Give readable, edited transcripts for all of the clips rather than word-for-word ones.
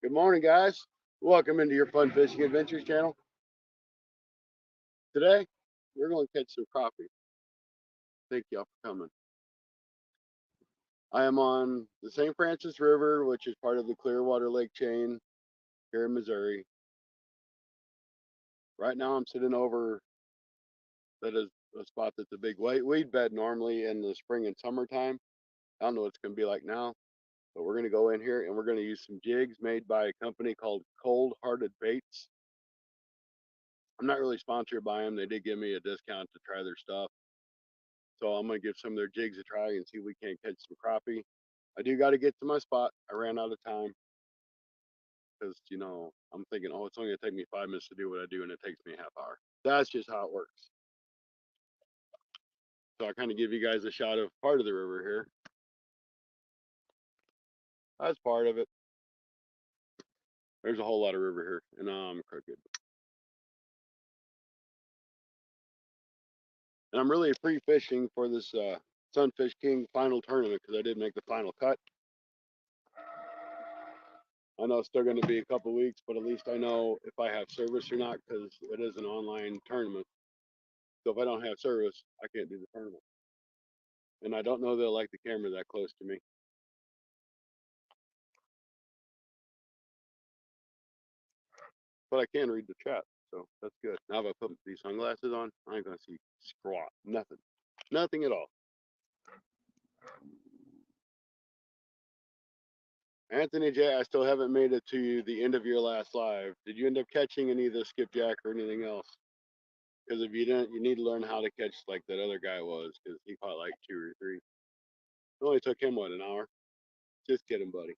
Good morning, guys. Welcome into your Fun Fishing Adventures channel. Today, we're going to catch some crappie. Thank y'all for coming. I am on the St. Francis River, which is part of the Clearwater Lake chain here in Missouri. Right now, I'm sitting over that is a spot that's a big weed bed normally in the spring and summertime. I don't know what it's going to be like now, but we're going to go in here and we're going to use some jigs made by a company called Cold Hearted Baits. I'm not really sponsored by them. They did give me a discount to try their stuff. So I'm going to give some of their jigs a try and see if we can't catch some crappie. I do got to get to my spot. I ran out of time because, I'm thinking, oh, it's only going to take me 5 minutes to do what I do, and it takes me a half hour. That's just how it works. So I kind of give you guys a shot of part of the river here. That's part of it. There's a whole lot of river here, and I'm crooked. And I'm really pre-fishing for this Sunfish King final tournament because I did make the final cut. I know it's still going to be a couple weeks, but at least I know if I have service or not because it is an online tournament. So if I don't have service, I can't do the tournament. And I don't know they'll like the camera that close to me. But I can read the chat, so that's good. Now if I put these sunglasses on, I ain't going to see squat. Nothing. Nothing at all. Anthony J, I still haven't made it to the end of your last live. Did you end up catching any of the skipjack or anything else? Because if you didn't, you need to learn how to catch like that other guy was, because he caught like 2 or 3. It only took him, what, an hour? Just kidding, buddy.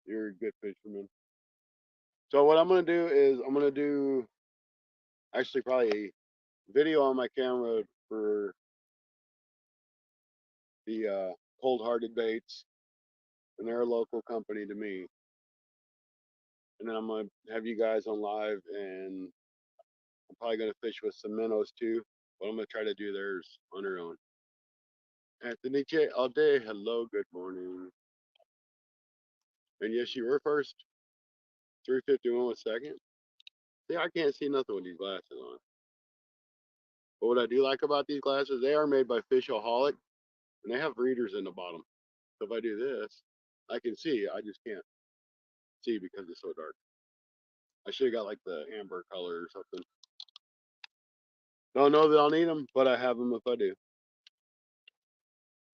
You're a good fisherman. So what I'm going to do is I'm going to do actually probably a video on my camera for the Cold Hearted Baits, and they're a local company to me. And then I'm going to have you guys on live, and I'm probably going to fish with some minnows too, but I'm going to try to do theirs on their own. Anthony J, all day. Hello, good morning. And yes, you were first. 351 was second. See, I can't see nothing with these glasses on. But what I do like about these glasses, they are made by Fishaholic, and they have readers in the bottom. So if I do this, I can see. I just can't see because it's so dark. I should have got like the amber color or something. Don't know that I'll need them, but I have them if I do.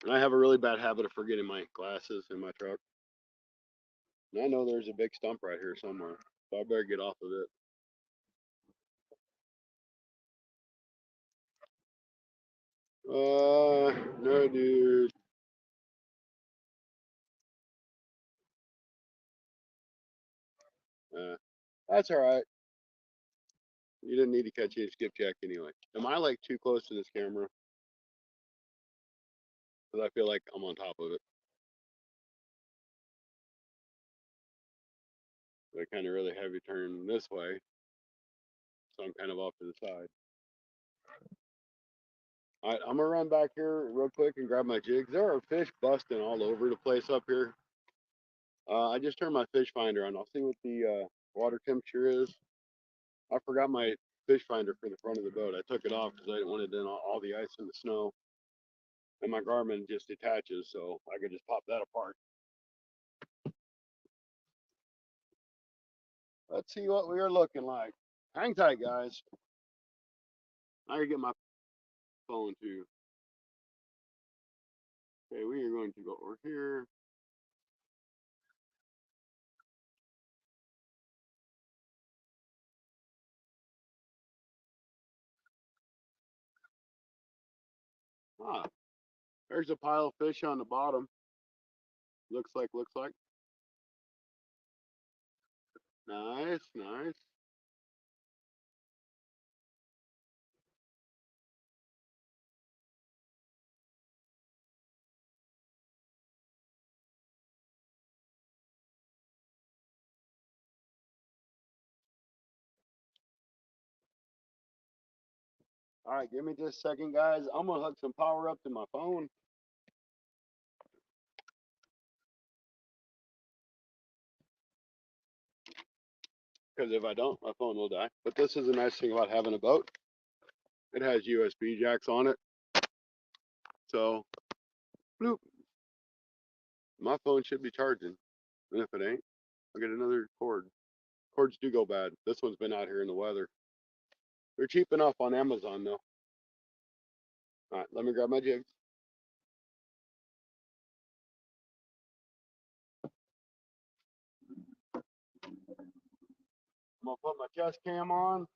And I have a really bad habit of forgetting my glasses in my truck. And I know there's a big stump right here somewhere, so I better get off of it. No, dude. That's all right. You didn't need to catch any skipjack anyway. Am I like too close to this camera? Because I feel like I'm on top of it. I kind of really heavy turn this way, so I'm kind of off to the side. All right, I'm gonna run back here real quick and grab my jigs. There are fish busting all over the place up here. I just turned my fish finder on. I'll see what the water temperature is. I forgot my fish finder for the front of the boat. I took it off because I didn't want it in all the ice and the snow. And my Garmin just detaches, so I could just pop that apart. Let's see what we are looking like. Hang tight, guys. I gotta get my phone too. Okay, we are going to go over here. Ah, there's a pile of fish on the bottom. Looks like. Nice, nice. All right, give me just a second, guys. I'm gonna hook some power up to my phone. because if I don't, my phone will die. But this is a nice thing about having a boat. It has USB jacks on it. So, bloop. My phone should be charging. And if it ain't, I'll get another cord. Cords do go bad. This one's been out here in the weather. They're cheap enough on Amazon though. All right, let me grab my jigs. I'm gonna put my chest cam on.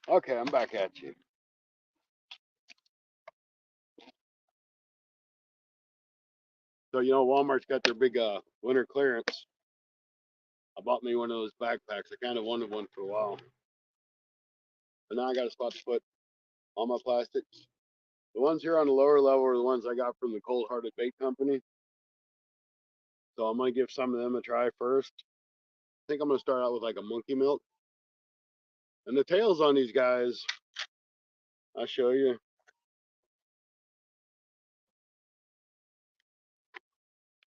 Okay, I'm back at you. So you know, Walmart's got their big winter clearance. I bought me one of those backpacks. I kind of wanted one for a while, but now I got a spot to put all my plastics. The ones here on the lower level are the ones I got from the Cold Hearted Bait Company. So I'm gonna give some of them a try first. I think I'm gonna start out with like a monkey milk. And the tails on these guys, I'll show you.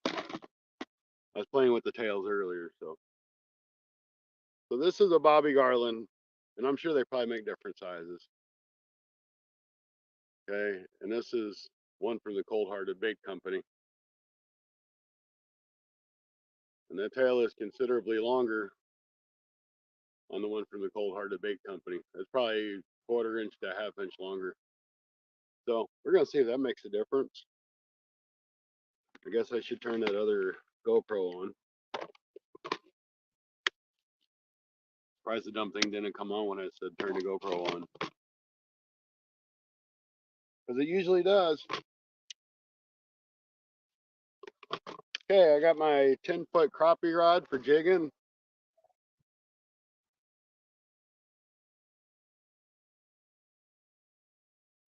I was playing with the tails earlier, so this is a Bobby Garland, and I'm sure they probably make different sizes. Okay, and this is one from the Cold Hearted Bait Company. And that tail is considerably longer on the one from the Cold Hearted Bait Company. It's probably 1/4 inch to 1/2 inch longer. So we're gonna see if that makes a difference. I guess I should turn that other GoPro on. Surprised the dumb thing didn't come on when I said turn the GoPro on. Because it usually does. Okay, I got my 10-foot crappie rod for jigging.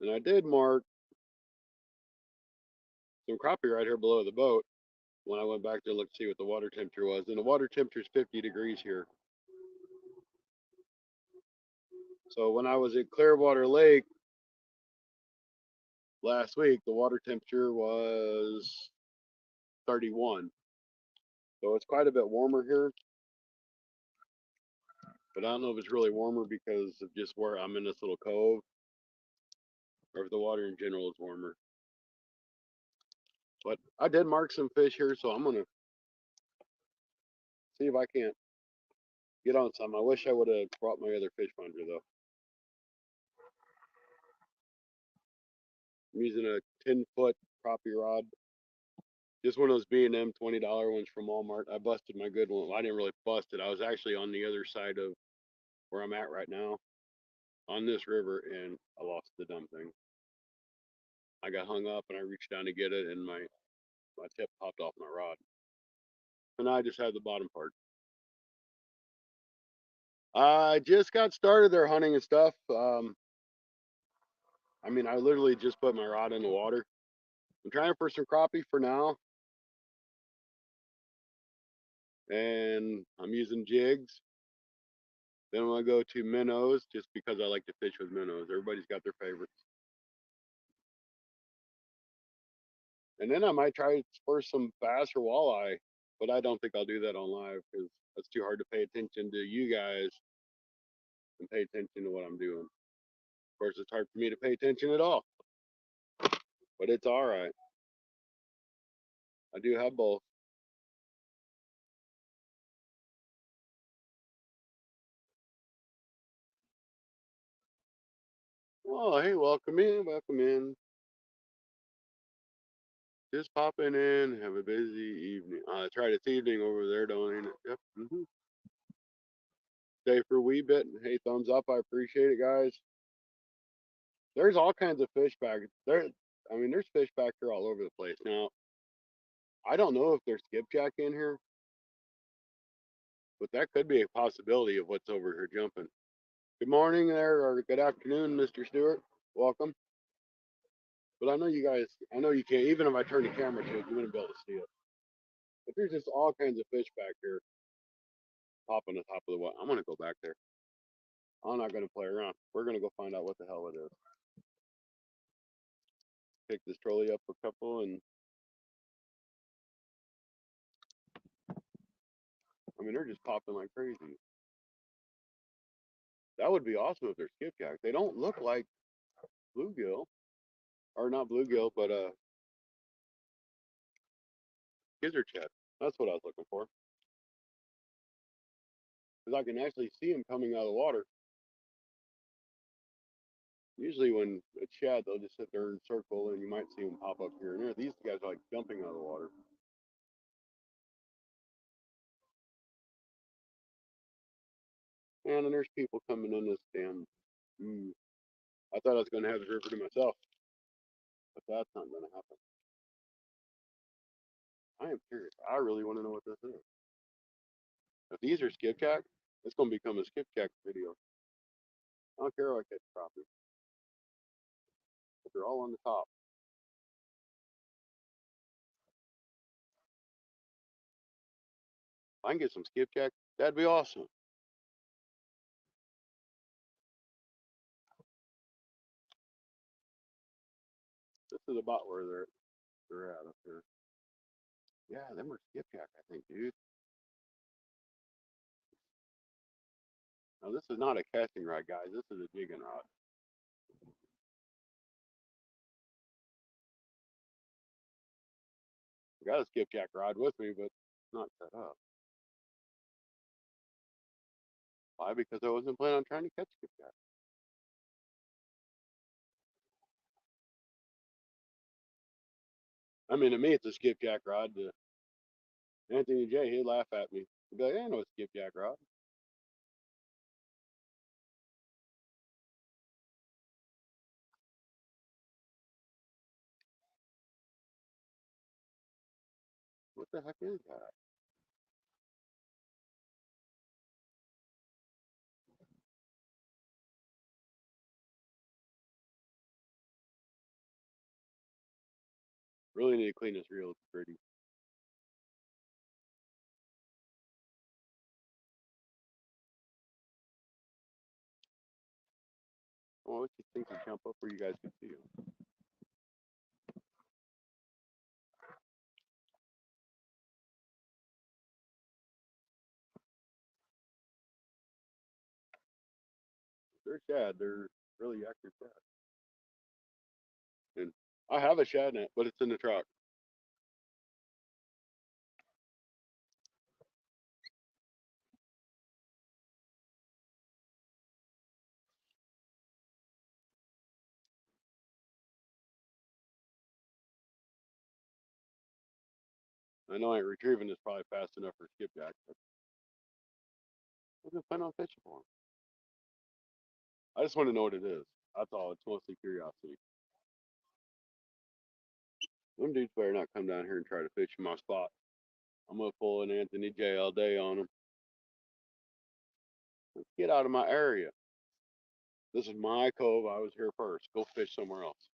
And I did mark some crappie right here below the boat when I went back to look to see what the water temperature was. And the water temperature is 50 degrees here. So when I was at Clearwater Lake last week, the water temperature was 31. So it's quite a bit warmer here. But I don't know if it's really warmer because of just where I'm in this little cove, or if the water in general is warmer. But I did mark some fish here, so I'm gonna see if I can't get on some. I wish I would have brought my other fish finder though. I'm using a 10-foot crappie rod. Just one of those B&M $20 ones from Walmart. I busted my good one. Well, I didn't really bust it. I was actually on the other side of where I'm at right now on this river, and I lost the dumb thing. I got hung up and I reached down to get it, and my tip popped off my rod. And I just had the bottom part. I just got started there hunting and stuff. I mean, I literally just put my rod in the water. I'm trying for some crappie for now. And I'm using jigs. Then I'm gonna go to minnows just because I like to fish with minnows. Everybody's got their favorites. And then I might try for some bass or walleye, but I don't think I'll do that on live because that's too hard to pay attention to you guys and pay attention to what I'm doing. Of course, it's hard for me to pay attention at all, but it's all right. I do have both. Oh, hey, welcome in, welcome in. Just popping in. Have a busy evening. That's right, it's evening over there, don't it? Yep. Stay for a wee bit. Hey, thumbs up. I appreciate it, guys. There's all kinds of fish back there. I mean, there's fish back here all over the place. Now, I don't know if there's skipjack in here, but that could be a possibility of what's over here jumping. Good morning there, or good afternoon, Mr. Stewart. Welcome. But I know you guys, I know you can't, even if I turn the camera to it, you wouldn't be able to see it. But there's just all kinds of fish back here popping on top of the water. I'm going to go back there. I'm not going to play around. We're going to go find out what the hell it is. Pick this trolley up a couple, and I mean, they're just popping like crazy. That would be awesome if they're skipjack. They don't look like bluegill, or not bluegill, but gizzard shad. That's what I was looking for. Because I can actually see them coming out of the water. Usually when it's shad, they'll just sit there and circle, and you might see them pop up here and there. These guys are like jumping out of the water. Man, and there's people coming in this damn. I thought I was going to have the river to myself, but that's not going to happen. I am curious. I really want to know what this is. If these are skipjack, it's going to become a skipjack video. I don't care if I catch crappie, but they're all on the top. If I can get some skipjack, that'd be awesome. This is about where they're at up here. Yeah, them are skipjack, I think, dude. Now this is not a casting rod, guys. This is a jigging rod. I got a skipjack rod with me, but it's not set up. Why? Because I wasn't planning on trying to catch skipjack. I mean, to me, it's a skipjack rod. To Anthony J, he'd laugh at me. He'd be like, "I know a skipjack rod." What the heck is that? Really need to clean this reel. It's pretty. Oh, what you think to jump up where you guys can see him? They're shad. They're really accurate shad. And I have a shad net, but it's in the truck. I know I ain't retrieving this probably fast enough for skipjack, but I wasn't planning on fishing for them. I just want to know what it is. That's all. It's mostly curiosity. Them dudes better not come down here and try to fish in my spot. I'm gonna pull an Anthony J all day on them. Get out of my area. This is my cove. I was here first. Go fish somewhere else.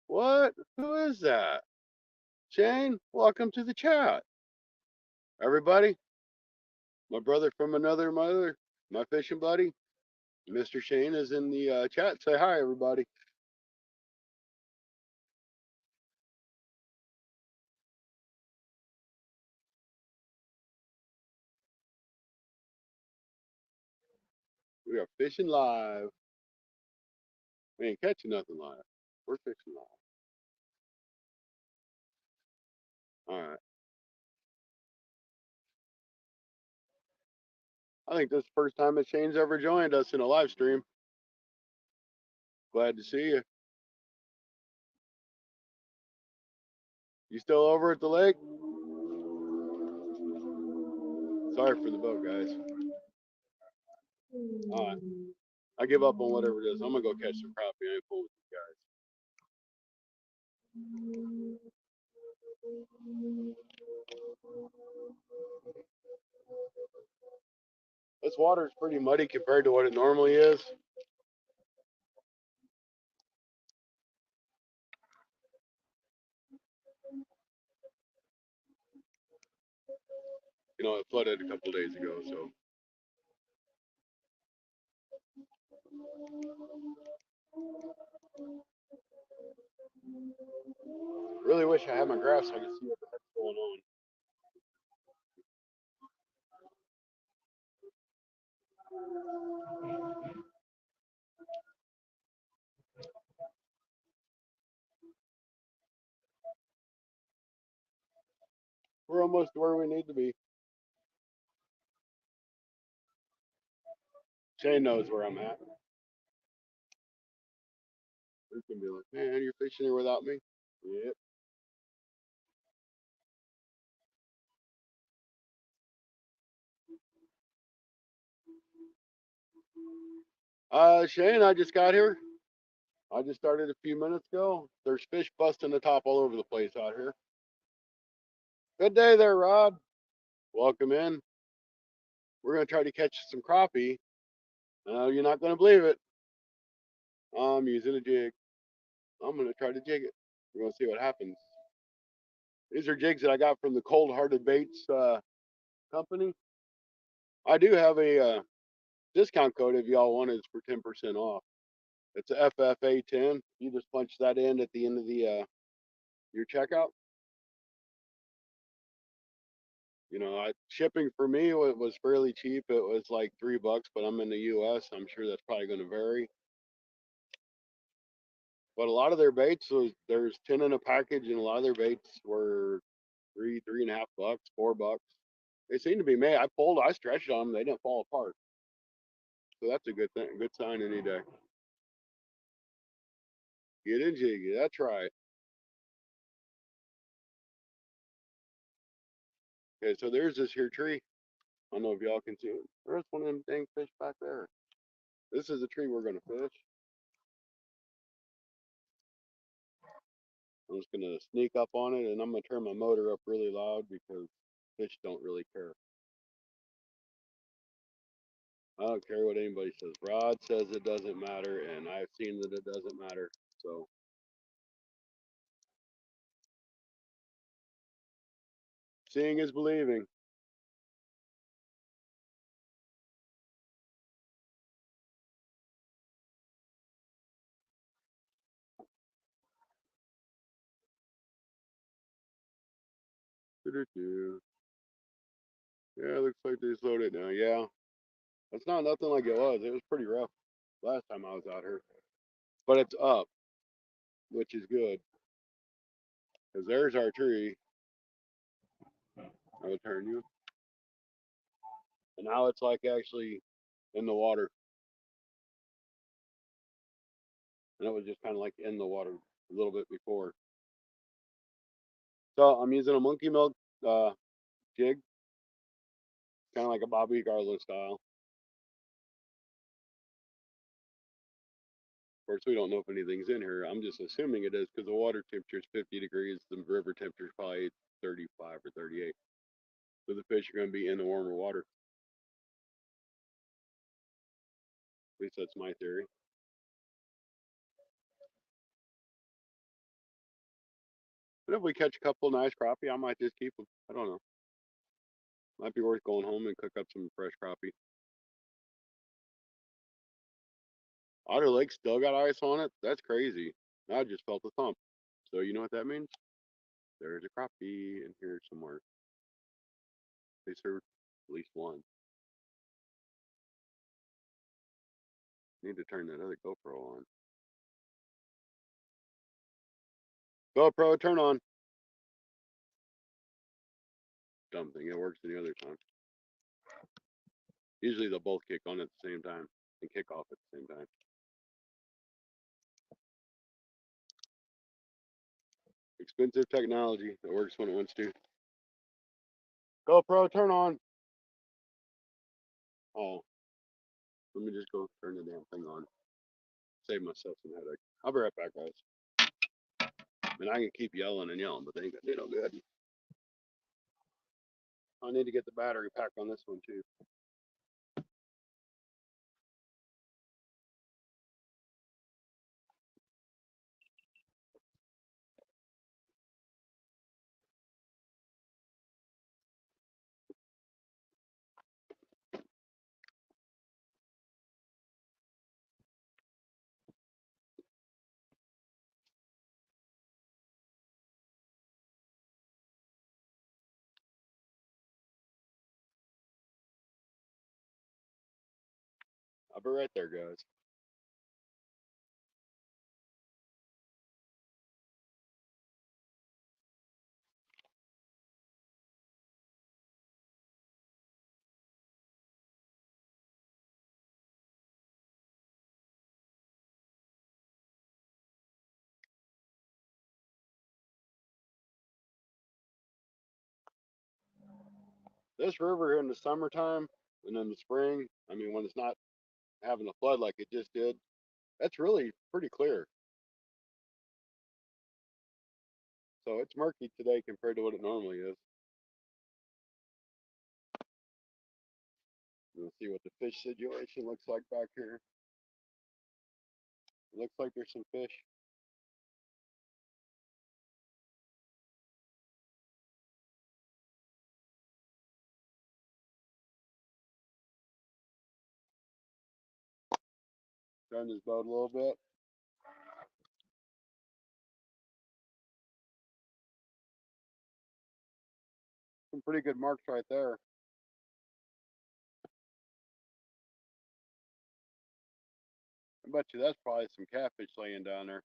What? Who is that? Shane, welcome to the chat. Everybody, my brother from another mother, my fishing buddy, Mr. Shane is in the chat. Say hi, everybody. We are fishing live. We ain't catching nothing live. We're fishing live. All right. I think this is the first time that Shane's ever joined us in a live stream. Glad to see you. You still over at the lake? Sorry for the boat, guys. All right. I give up on whatever it is. I'm gonna go catch some crappie. I ain't fooling with you guys. This water's pretty muddy compared to what it normally is. You know, it flooded a couple days ago, so. Really wish I had my graph so I could see what the heck's going on. We're almost where we need to be. Shane knows where I'm at. He's gonna be like, man, you're fishing here without me? Yep. Shane, I just got here. I just started a few minutes ago. There's fish busting the top all over the place out here. Good day there, Rod. Welcome in. We're gonna try to catch some crappie. You're not gonna believe it. I'm using a jig. I'm gonna try to jig it. We're gonna see what happens. These are jigs that I got from the Cold Hearted Baits company. I do have a discount code if y'all want it. It's for 10% off. It's a FFA10. You just punch that in at the end of the your checkout. You know, shipping for me was fairly cheap. It was like $3, but I'm in the U.S. I'm sure that's probably going to vary. But a lot of their baits, there's 10 in a package, and a lot of their baits were $3.5, $4. They seem to be made. I stretched on them. They didn't fall apart. So that's a good thing, good sign any day. Get in jiggy. That's right. Okay, so there's this here tree. I don't know if y'all can see it. There's one of them dang fish back there. This is a tree we're gonna fish. I'm just gonna sneak up on it, and I'm gonna turn my motor up really loud because fish don't really care. I don't care what anybody says. Rod says it doesn't matter, and I've seen that it doesn't matter. So seeing is believing. Doo-doo-doo. Yeah, looks like they slowed it down. Yeah, it's not nothing like it was. It was pretty rough last time I was out here, but it's up, which is good because there's our tree. I will turn you, and now it's like actually in the water, and it was just kind of like in the water a little bit before. So I'm using a monkey milk uh, jig, kind of like a Bobby Garlow style. Of course, we don't know if anything's in here. I'm just assuming it is because the water temperature is 50 degrees. The river temperature is probably 35 or 38. So the fish are going to be in the warmer water. At least that's my theory. But if we catch a couple nice crappie, I might just keep them. I don't know. Might be worth going home and cook up some fresh crappie. Otter Lake still got ice on it. That's crazy. I just felt a thump. So you know what that means? There's a crappie in here somewhere. They served at least one. Need to turn that other GoPro on. GoPro, turn on. Dumb thing. It works any other time. Usually they'll both kick on at the same time and kick off at the same time. Expensive technology that works when it wants to. GoPro, turn on. Oh, let me just go turn the damn thing on. Save myself some headache. I'll be right back, guys. And I can keep yelling and yelling, but they ain't gonna do no good. I need to get the battery pack on this one too. I'll be right there, guys. This river in the summertime and in the spring, I mean, when it's not having a flood like it just did, that's really pretty clear. So it's murky today compared to what it normally is. We'll see what the fish situation looks like back here. It looks like there's some fish. Turn this boat a little bit. Some pretty good marks right there. I bet you that's probably some catfish laying down there.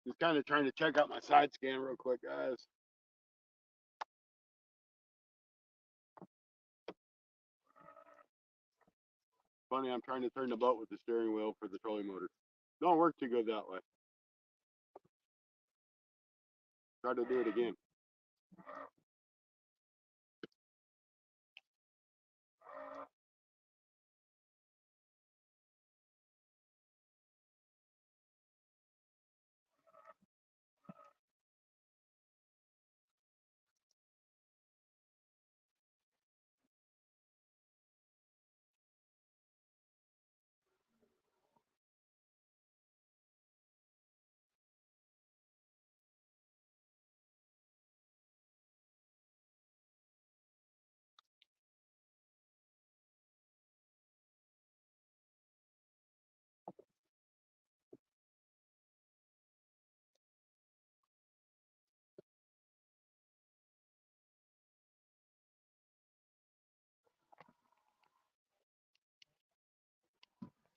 Just kind of trying to check out my side scan real quick, guys. Funny, I'm trying to turn the boat with the steering wheel for the trolling motor. Don't work too good that way. Try to do it again.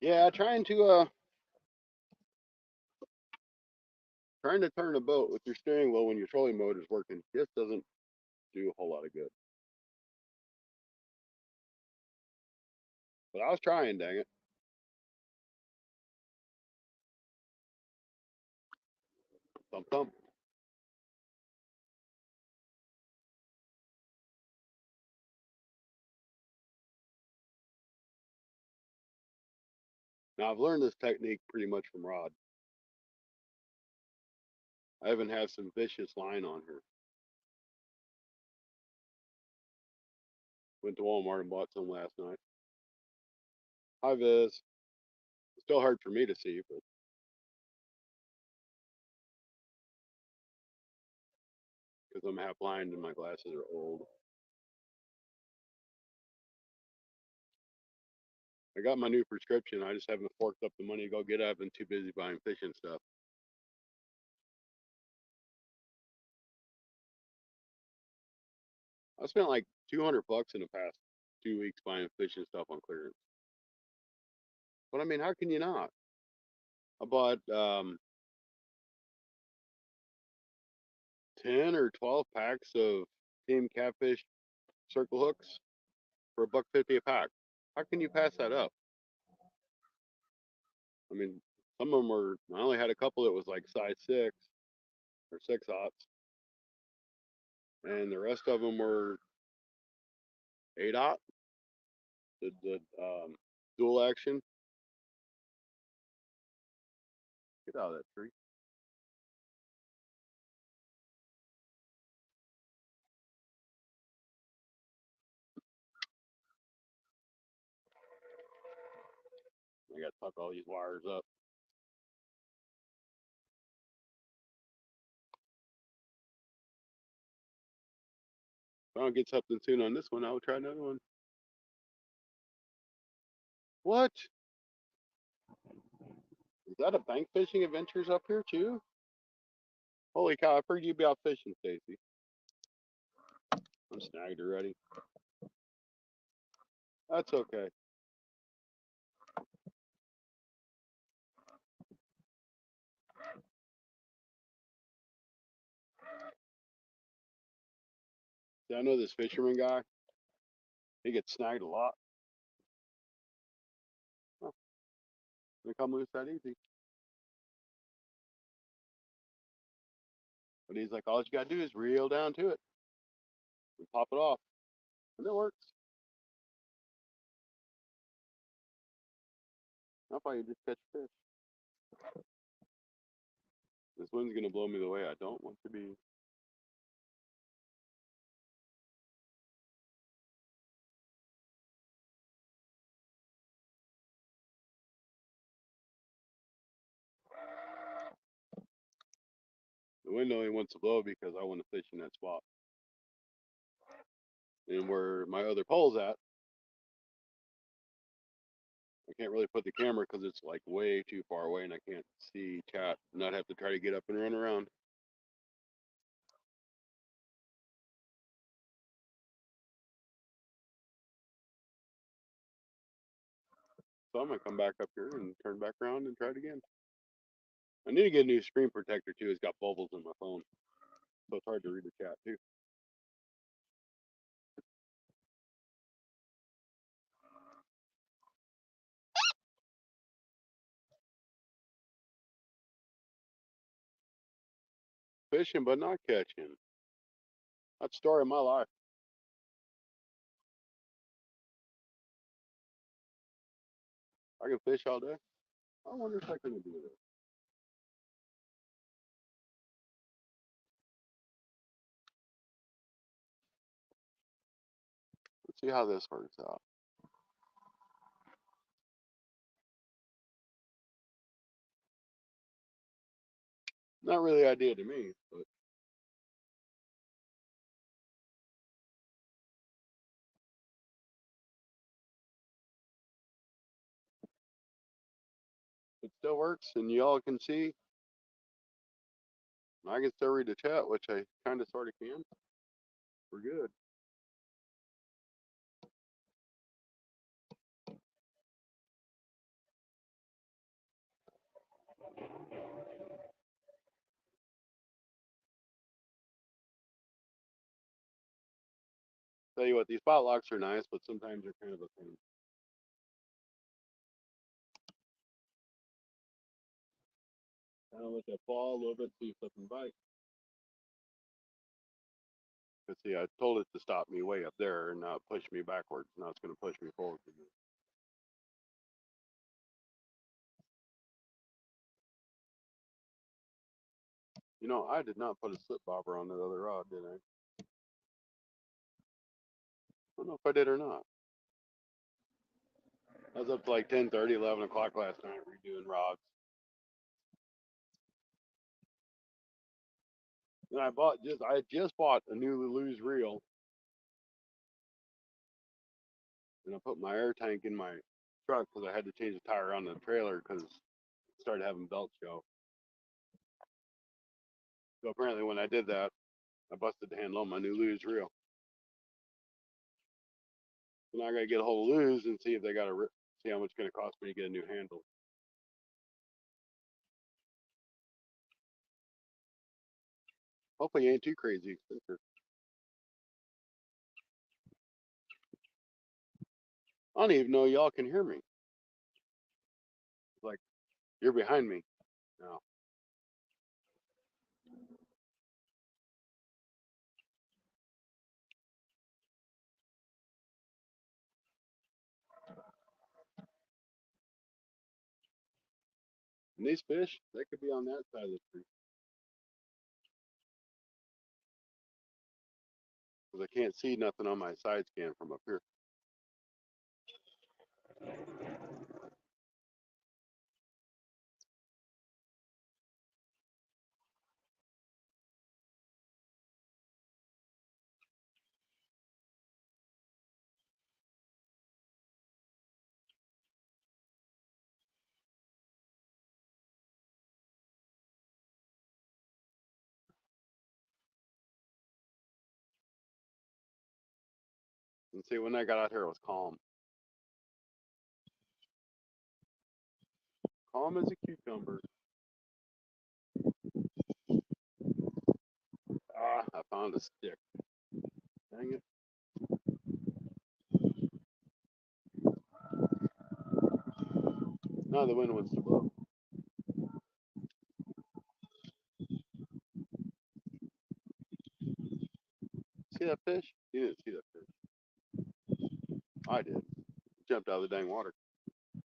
Yeah, trying to turn a boat with your steering wheel when your trolling motor is working just doesn't do a whole lot of good. But I was trying, dang it. Thump thump. Now I've learned this technique pretty much from Rod. I even have some vicious line on here. Went to Walmart and bought some last night. Hi Viz. It's still hard for me to see, but because I'm half blind and my glasses are old. I got my new prescription. I just haven't forked up the money to go get it. I've been too busy buying fish and stuff. I spent like $200 in the past 2 weeks buying fish and stuff on clearance. But I mean, how can you not? I bought 10 or 12 packs of Team Catfish circle hooks. for $1.50 a pack. How can you pass that up? I mean, some of them were. I only had a couple that was like size 6 or 6/0, and the rest of them were 8/0. The dual action. Get out of that tree. I got to tuck all these wires up. If I don't get something soon on this one, I will try another one. What? Is that a bank fishing adventures up here too? Holy cow, I've heard you be out fishing, Stacy. I'm snagged already. That's okay. See, I know this fisherman guy. He gets snagged a lot. Oh, they come loose that easy. But he's like, all you gotta do is reel down to it and pop it off. And it works. I thought you just catch fish. This wind's gonna blow me the way I don't want to be. The wind only wants to blow because I want to fish in that spot. And where my other pole's at, I can't really put the camera because it's like way too far away and I can't see chat. And I'd have to try to get up and run around. So I'm gonna come back up here and turn back around and try it again. I need to get a new screen protector too. It's got bubbles in my phone, so it's hard to read the chat too. Fishing but not catching. That's the story of my life. I can fish all day. I wonder if I can do this. Let's see how this works out. Not really idea to me, but it still works, and y'all can see. I can still read the chat, which I kind of sort of can. We're good. Tell you what, these spot locks are nice, but sometimes they're kind of a pain. Kind of let that fall a little bit, see if something bites. But see, I told it to stop me way up there and not push me backwards. Now it's going to push me forward again. You know, I did not put a slip bobber on that other rod, did I? I don't know if I did or not. I was up to like 10:30, 11 o'clock last night redoing rods. And I just bought a new Lulu's reel, and I put my air tank in my truck because I had to change the tire on the trailer because it started having belts go. So apparently, when I did that, I busted the handle on my new Lulu's reel. So now I gotta get a hold of Lulu's and see if they got a see how much it's gonna cost me to get a new handle. Hopefully, it ain't too crazy expensive. I don't even know y'all can hear me. Like, you're behind me now. And these fish, they could be on that side of the street because I can't see nothing on my side scan from up here. And see, when I got out here, it was calm. Calm as a cucumber. Ah, I found a stick. Dang it. Now the wind wants to blow. See that fish? You didn't see that fish. I did. Jumped out of the dang water. I'm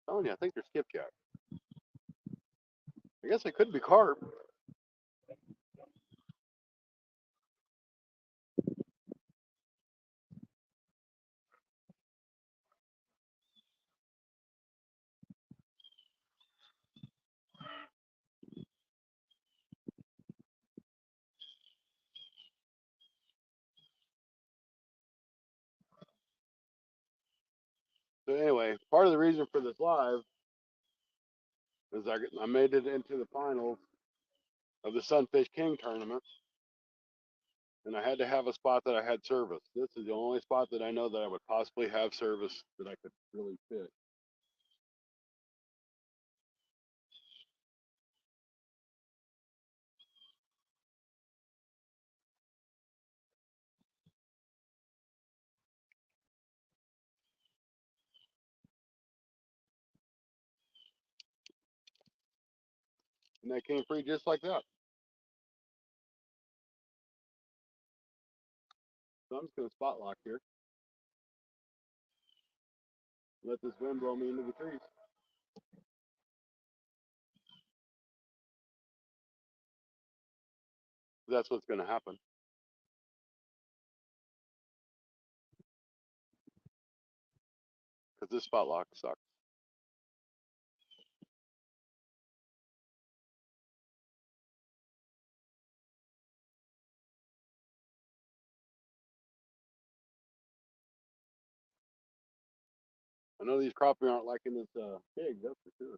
telling you, I think they're skipjack. I guess they could be carp. So anyway, part of the reason for this live is I made it into the finals of the Sunfish King tournament, and I had to have a spot that I had service. This is the only spot that I know that I would possibly have service that I could really fit. And that came free just like that. So I'm just going to spot lock here. Let this wind blow me into the trees. That's what's going to happen. Because this spot lock sucks. I know these crappie aren't liking this pig, that's for sure.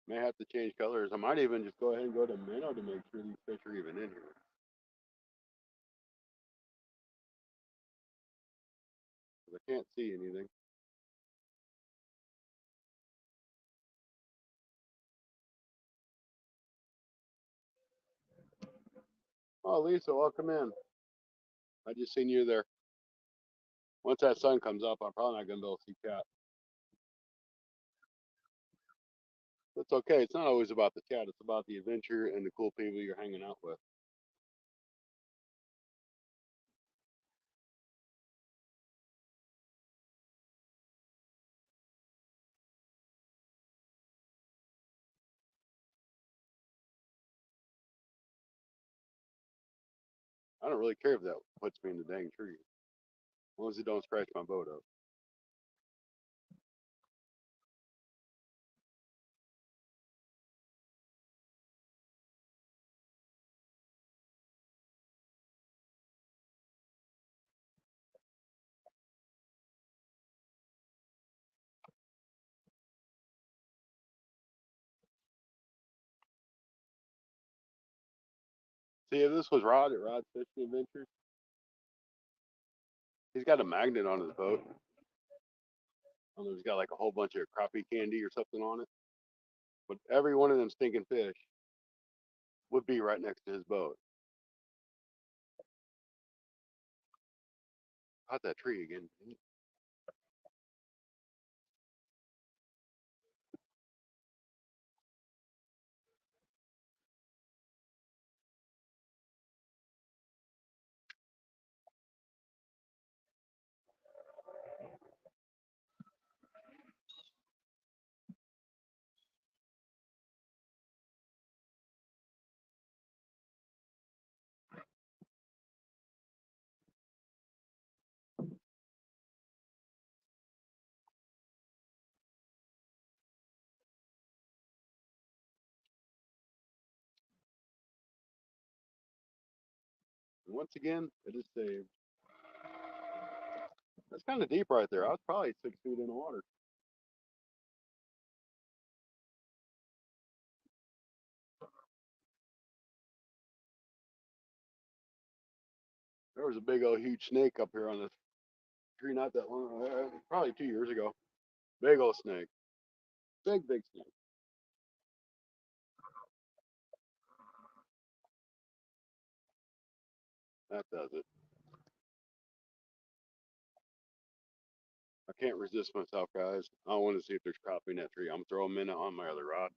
May have to change colors. I might even just go ahead and go to minnow to make sure these fish are even in here. Because I can't see anything. Oh, Lisa, welcome in. I just seen you there. Once that sun comes up, I'm probably not going to be able to see cat. That's okay. It's not always about the cat. It's about the adventure and the cool people you're hanging out with. I don't really care if that puts me in the dang tree. As long as it don't scratch my boat up. See, if this was Rod at Rod's Fishing Adventures, he's got a magnet on his boat. I don't know if he's got like a whole bunch of crappie candy or something on it. But every one of them stinking fish would be right next to his boat. Caught that tree again. And once again, it is saved. That's kind of deep right there. I was probably 6 feet in the water. There was a big old huge snake up here on this tree not that long, probably 2 years ago. Big old snake. Big snake. That does it. I can't resist myself, guys. I want to see if there's crappie in that tree. I'm throwing them in on my other rod.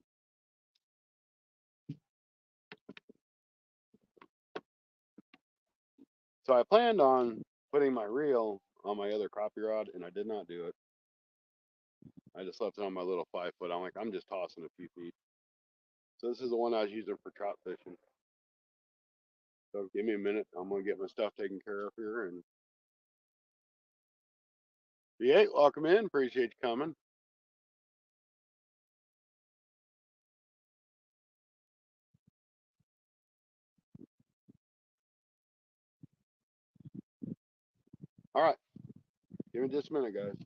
So I planned on putting my reel on my other crappie rod, and I did not do it. I just left it on my little 5 foot. I'm like, I'm just tossing a few feet. So this is the one I was using for trout fishing. So give me a minute. I'm gonna get my stuff taken care of here. And V8, welcome in. Appreciate you coming. All right, give me just a minute, guys.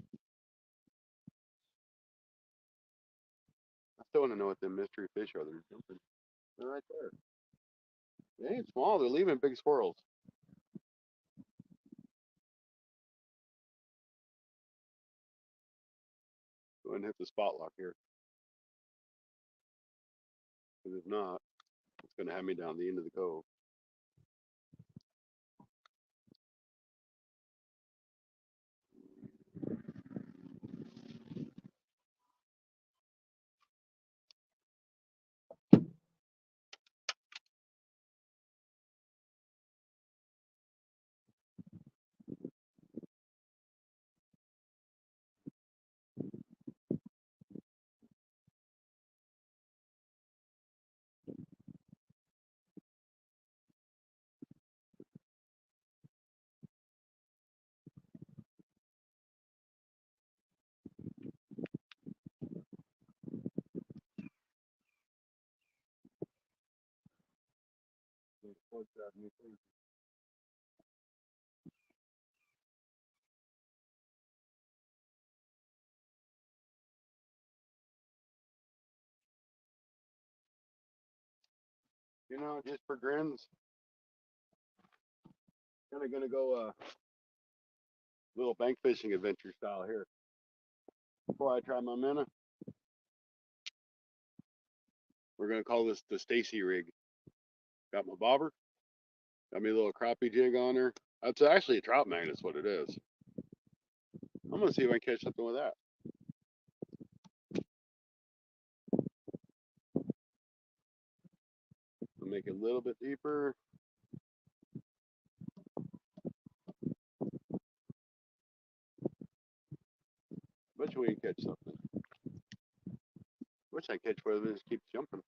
I still want to know what them mystery fish are. They're jumping. They're right there. They ain't small. They're leaving big squirrels. Go ahead and hit the spot lock here. Because if not, it's going to have me down the end of the cove. You know, just for grins, kind of going to go little bank fishing adventure style here. Before I try my minnow, we're going to call this the Stacy rig. Got my bobber, got me a little crappie jig on there. That's actually a trout magnet, is what it is. I'm going to see if I can catch something with that. I'll make it a little bit deeper. Bet you we can catch something. Wish I catch one of this keeps jumping.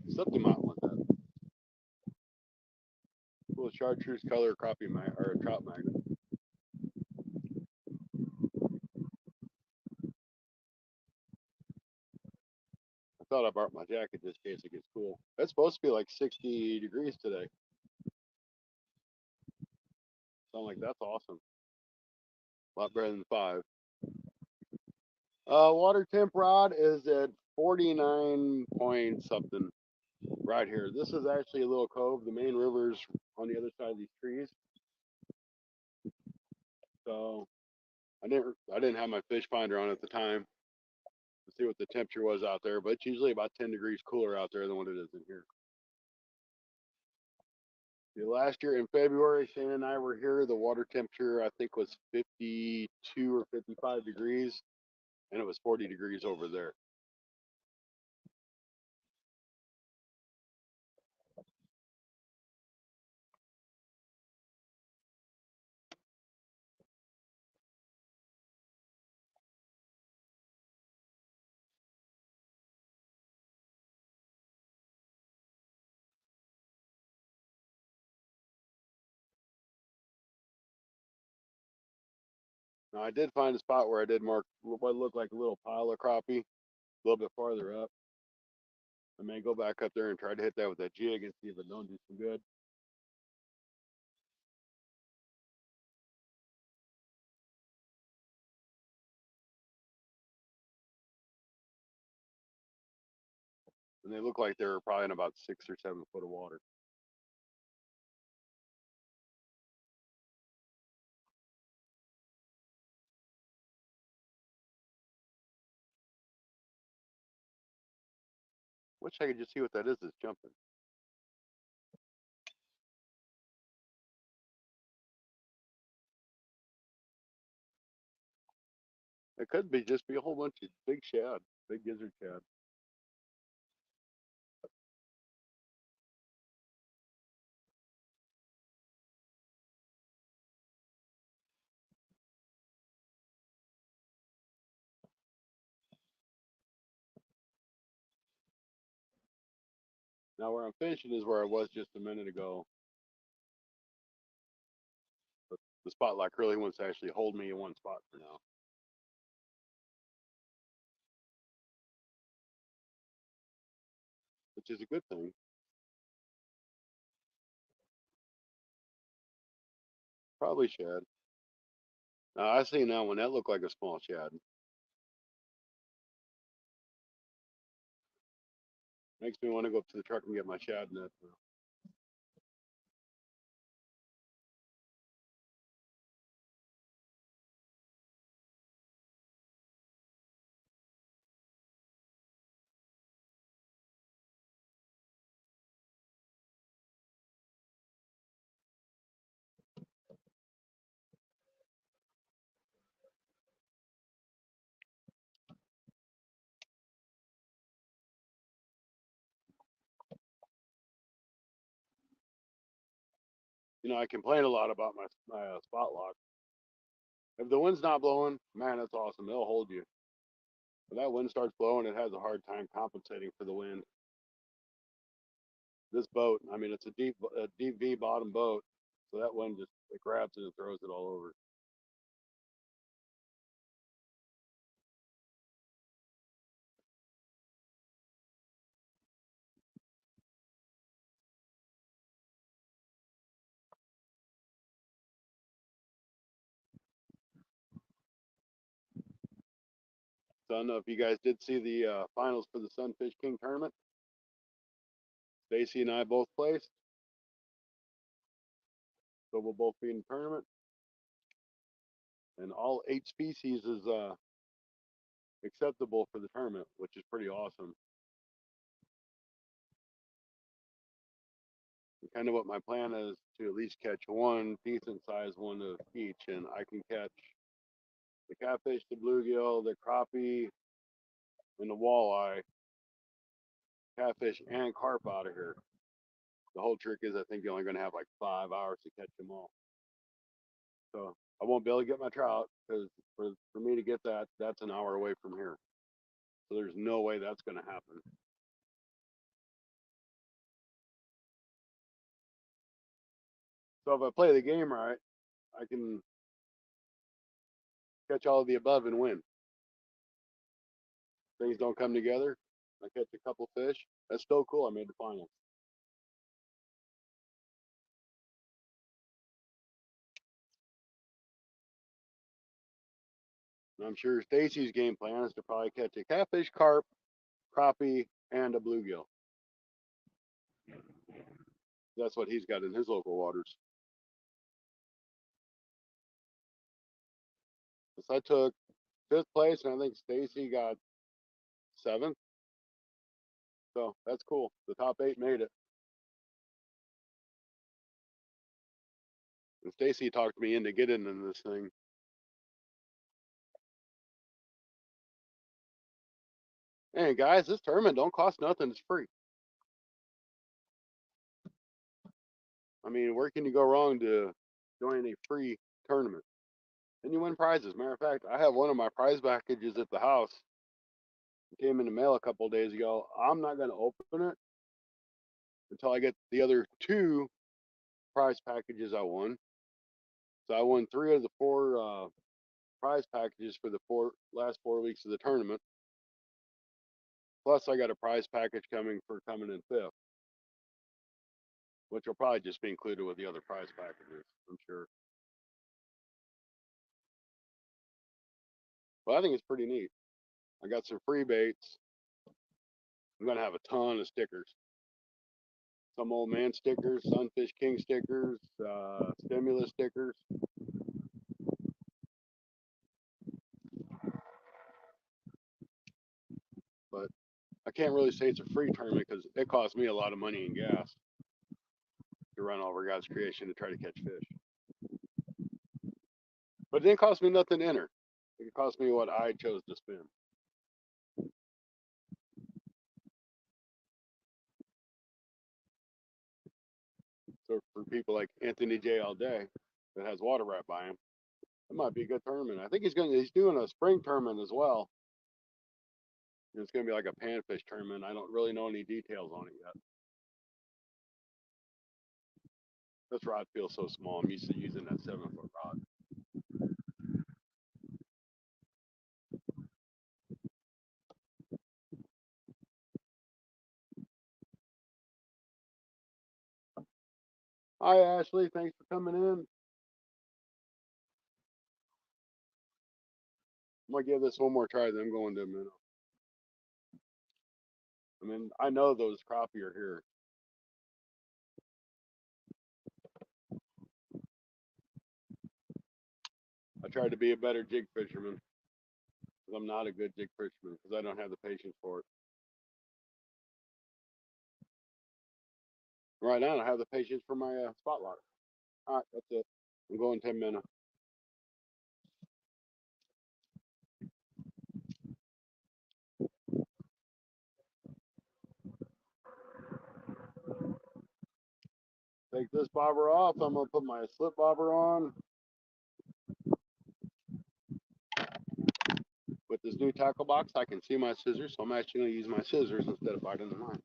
Something might want that. Little chartreuse color crappie or a trout magnet. I thought I brought my jacket just in case it gets cool. It's supposed to be like 60 degrees today. So I'm like, that's awesome. A lot better than 5. Water temp rod is at 49 point something. right here. This is actually a little cove. The main river's on the other side of these trees. So I didn't have my fish finder on at the time to see what the temperature was out there, but it's usually about 10 degrees cooler out there than what it is in here. The last year in February, Shane and I were here. The water temperature I think was 52 or 55 degrees, and it was 40 degrees over there. Now I did find a spot where I did mark what looked like a little pile of crappie a little bit farther up. I may go back up there and try to hit that with that jig and see if it don't do some good. And they look like they were probably in about 6 or 7 foot of water. Wish I could just see what that is that's jumping. It could be just be a whole bunch of big shad, big gizzard shad. Now where I'm fishing is where I was just a minute ago. But the spot lock really wants to actually hold me in one spot for now. Which is a good thing. Probably shad. Now I seen that one. That looked like a small shad. Makes me want to go up to the truck and get my shad net. You know, I complain a lot about my spot lock. If the wind's not blowing, man, that's awesome. They'll hold you. When that wind starts blowing, it has a hard time compensating for the wind. This boat, I mean, it's a deep V bottom boat, so that wind just it grabs it and throws it all over. So I don't know if you guys did see the finals for the Sunfish King tournament. Stacy and I both placed, so we'll both be in the tournament. And all 8 species is acceptable for the tournament, which is pretty awesome. And kind of what my plan is to at least catch one decent sized one of each, and I can catch the catfish, the bluegill, the crappie, and the walleye, catfish, and carp out of here. The whole trick is I think you're only going to have like 5 hours to catch them all. So I won't be able to get my trout because for me to get that, that's an hour away from here. So there's no way that's going to happen. So if I play the game right, I can catch all of the above and win. Things don't come together. I catch a couple fish. That's still cool. I made the finals. And I'm sure Stacy's game plan is to probably catch a catfish, carp, crappie, and a bluegill. That's what he's got in his local waters. So I took 5th place, and I think Stacy got 7th. So that's cool. The top 8 made it. And Stacy talked me into getting in this thing. Hey guys, this tournament don't cost nothing. It's free. I mean, where can you go wrong to join a free tournament? And you win prizes. Matter of fact, I have one of my prize packages at the house. It came in the mail a couple of days ago. I'm not going to open it until I get the other 2 prize packages I won. So I won 3 of the 4 prize packages for the last 4 weeks of the tournament. Plus, I got a prize package coming for coming in 5th, which will probably just be included with the other prize packages, I'm sure. But I think it's pretty neat. I got some free baits. I'm going to have a ton of stickers. Some old man stickers, Sunfish King stickers, stimulus stickers. But I can't really say it's a free tournament because it costs me a lot of money in gas to run over God's creation to try to catch fish. But it didn't cost me nothing to enter. It cost me what I chose to spend. So for people like Anthony J. all day that has water right by him, it might be a good tournament. I think he's doing a spring tournament as well. And it's gonna be like a panfish tournament. I don't really know any details on it yet. This rod feels so small. I'm used to using that 7-foot rod. Hi Ashley, thanks for coming in. I'm gonna give this one more try, then I'm going to a minute. I mean, I know those crappie are here. I tried to be a better jig fisherman, because I'm not a good jig fisherman because I don't have the patience for it. Right now, I have the patience for my spot lock. All right, that's it. I'm going 10 minutes. Take this bobber off. I'm gonna put my slip bobber on. With this new tackle box, I can see my scissors, so I'm actually gonna use my scissors instead of biting the line.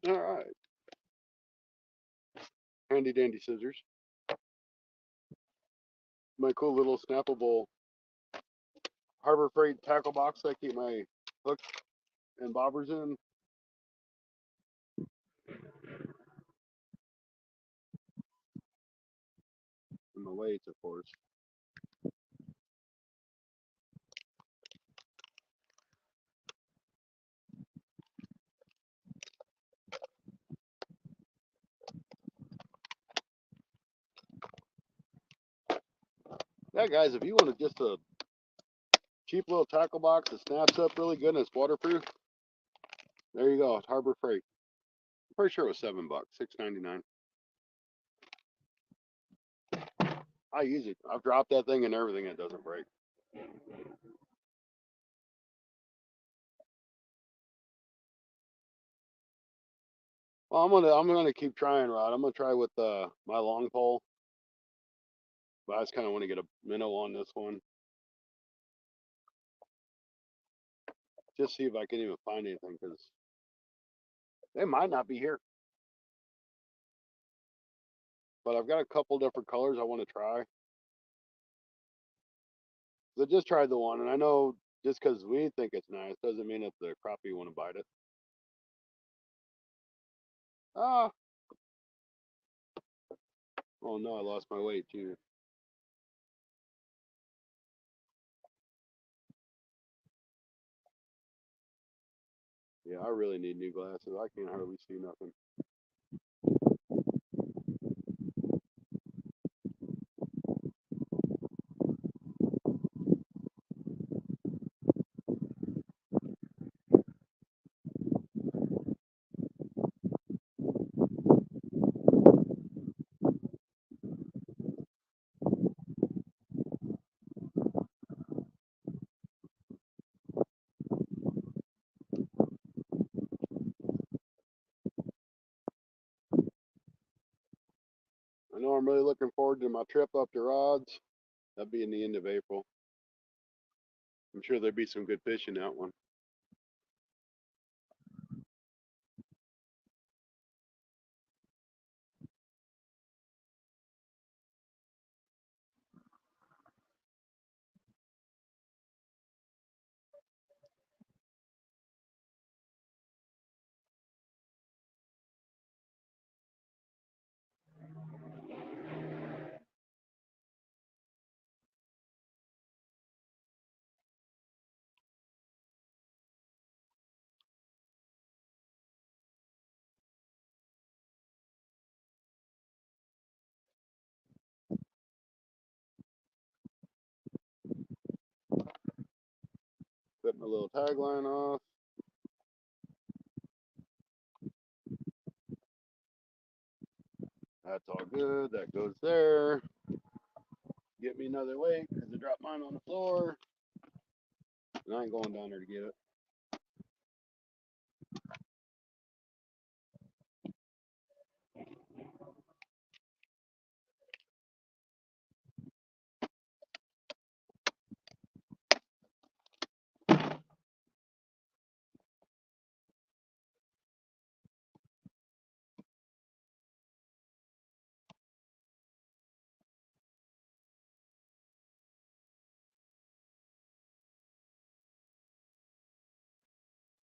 All right. Handy dandy scissors. My cool little snappable Harbor Freight tackle box I keep my hooks and bobbers in. And the weights, of course. Yeah, guys, if you want just a cheap little tackle box that snaps up really good and it's waterproof, there you go. It's Harbor Freight. I'm pretty sure it was $7, $6.99. I use it. I've dropped that thing and everything. It doesn't break. Well, I'm gonna keep trying, Rod. I'm gonna try with my long pole, but I just kind of want to get a minnow on this one. Just see if I can even find anything because they might not be here. But I've got a couple different colors I want to try. So I just tried the one, and I know just because we think it's nice doesn't mean that the crappie want to bite it. Ah, oh no, I lost my weight too. Yeah, I really need new glasses. I can't hardly see nothing. I know I'm really looking forward to my trip up to Rods. That'll be in the end of April. I'm sure there'll be some good fish in that one. Put my little tagline off. That's all good. That goes there. Get me another weight because I dropped mine on the floor. And I ain't going down there to get it.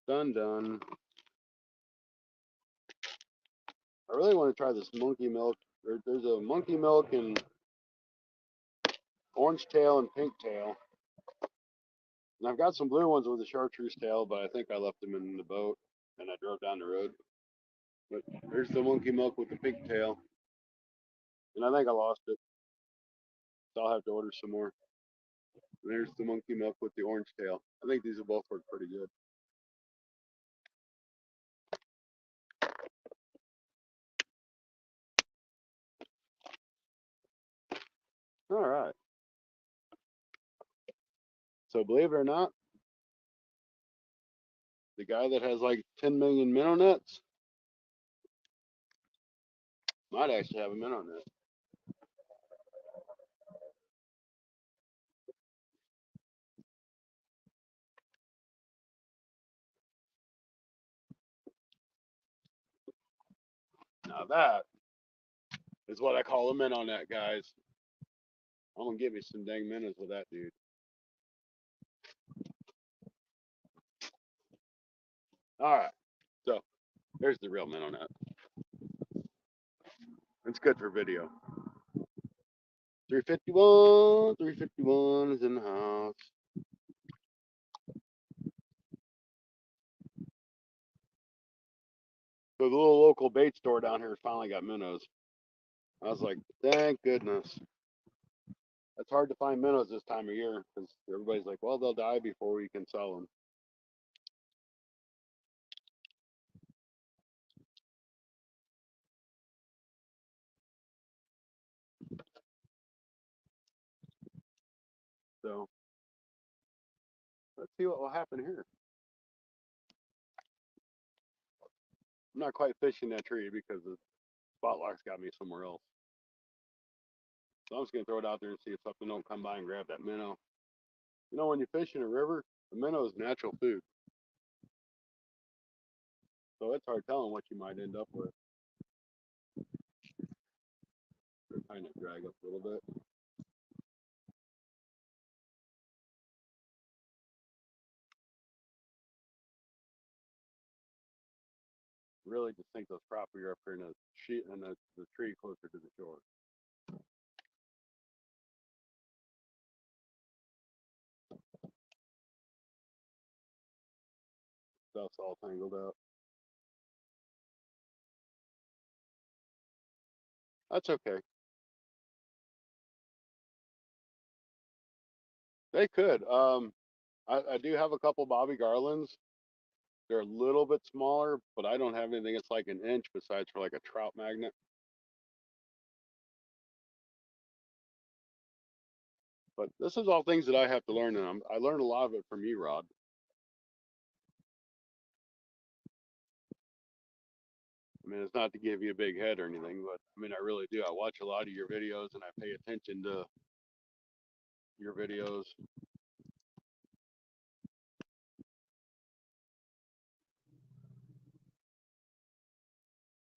Done. I really want to try this monkey milk. There's a monkey milk and orange tail and pink tail. And I've got some blue ones with a chartreuse tail, but I think I left them in the boat and I drove down the road. But there's the monkey milk with the pink tail. And I think I lost it. So I'll have to order some more. And there's the monkey milk with the orange tail. I think these will both work pretty good. All right. So believe it or not, the guy that has like 10 million minnow nets might actually have a minnow net. Now that is what I call a minnow net, guys. I'm gonna give you some dang minnows with that dude. All right. So here's the real minnow net. It's good for video. 351 is in the house. So the little local bait store down here finally got minnows. I was like, thank goodness. It's hard to find minnows this time of year because everybody's like, well, they'll die before we can sell them. So let's see what will happen here. I'm not quite fishing that tree because the spot lock's got me somewhere else. So I'm just gonna throw it out there and see if something don't come by and grab that minnow. You know, when you fish in a river, the minnow is natural food. So it's hard telling what you might end up with. They're kind of drag up a little bit. really just think those crappie are up here in the sheet and the tree closer to the shore. Stuff's all tangled up. That's okay. They could. I do have a couple Bobby Garlands. They're a little bit smaller, but I don't have anything that's like an inch besides for like a trout magnet. But this is all things that I have to learn, and I learned a lot of it from you, Rod. I mean, it's not to give you a big head or anything, but I mean, I really do. I watch a lot of your videos and I pay attention to your videos.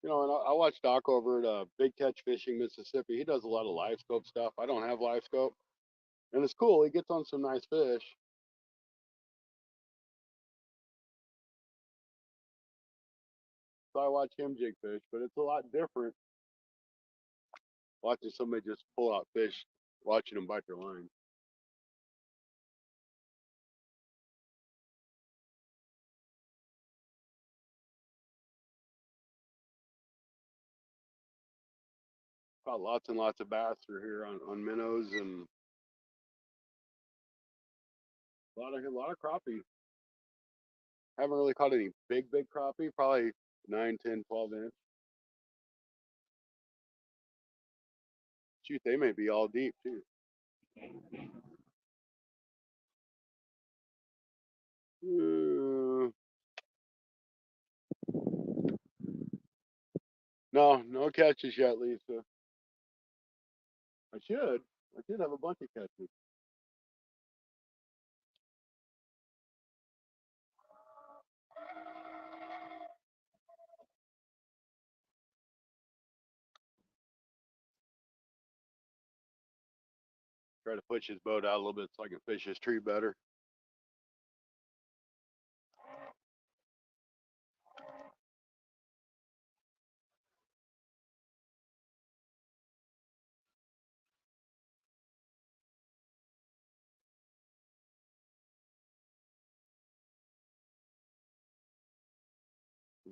And I watch Doc over at Big Catch Fishing, Mississippi. He does a lot of live scope stuff. I don't have live scope, and it's cool. He gets on some nice fish. So I watch him jig fish, but it's a lot different watching somebody just pull out fish, watching them bite their line. Caught lots and lots of bass through here on minnows and a lot of crappie. Haven't really caught any big crappie. Probably 9, 10, 12 inch. Shoot, they may be all deep too. Uh, no catches yet, Lisa. I should. I should have a bunch of catches. Try to push his boat out a little bit so I can fish his tree better.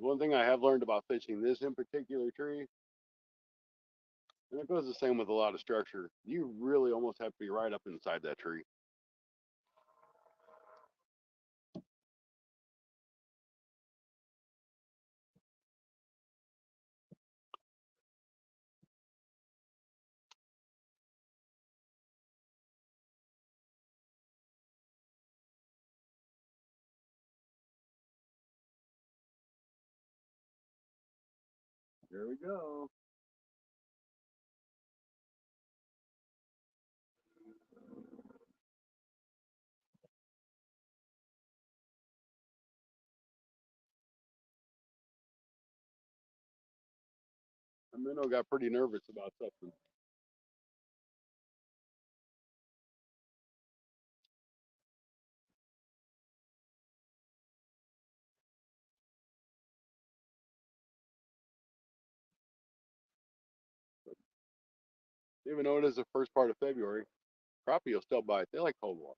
One thing I have learned about fishing this in particular tree, and it goes the same with a lot of structure, you really almost have to be right up inside that tree. There we go. A minnow got pretty nervous about something. Even though it is the first part of February, crappie will still bite. They like cold water.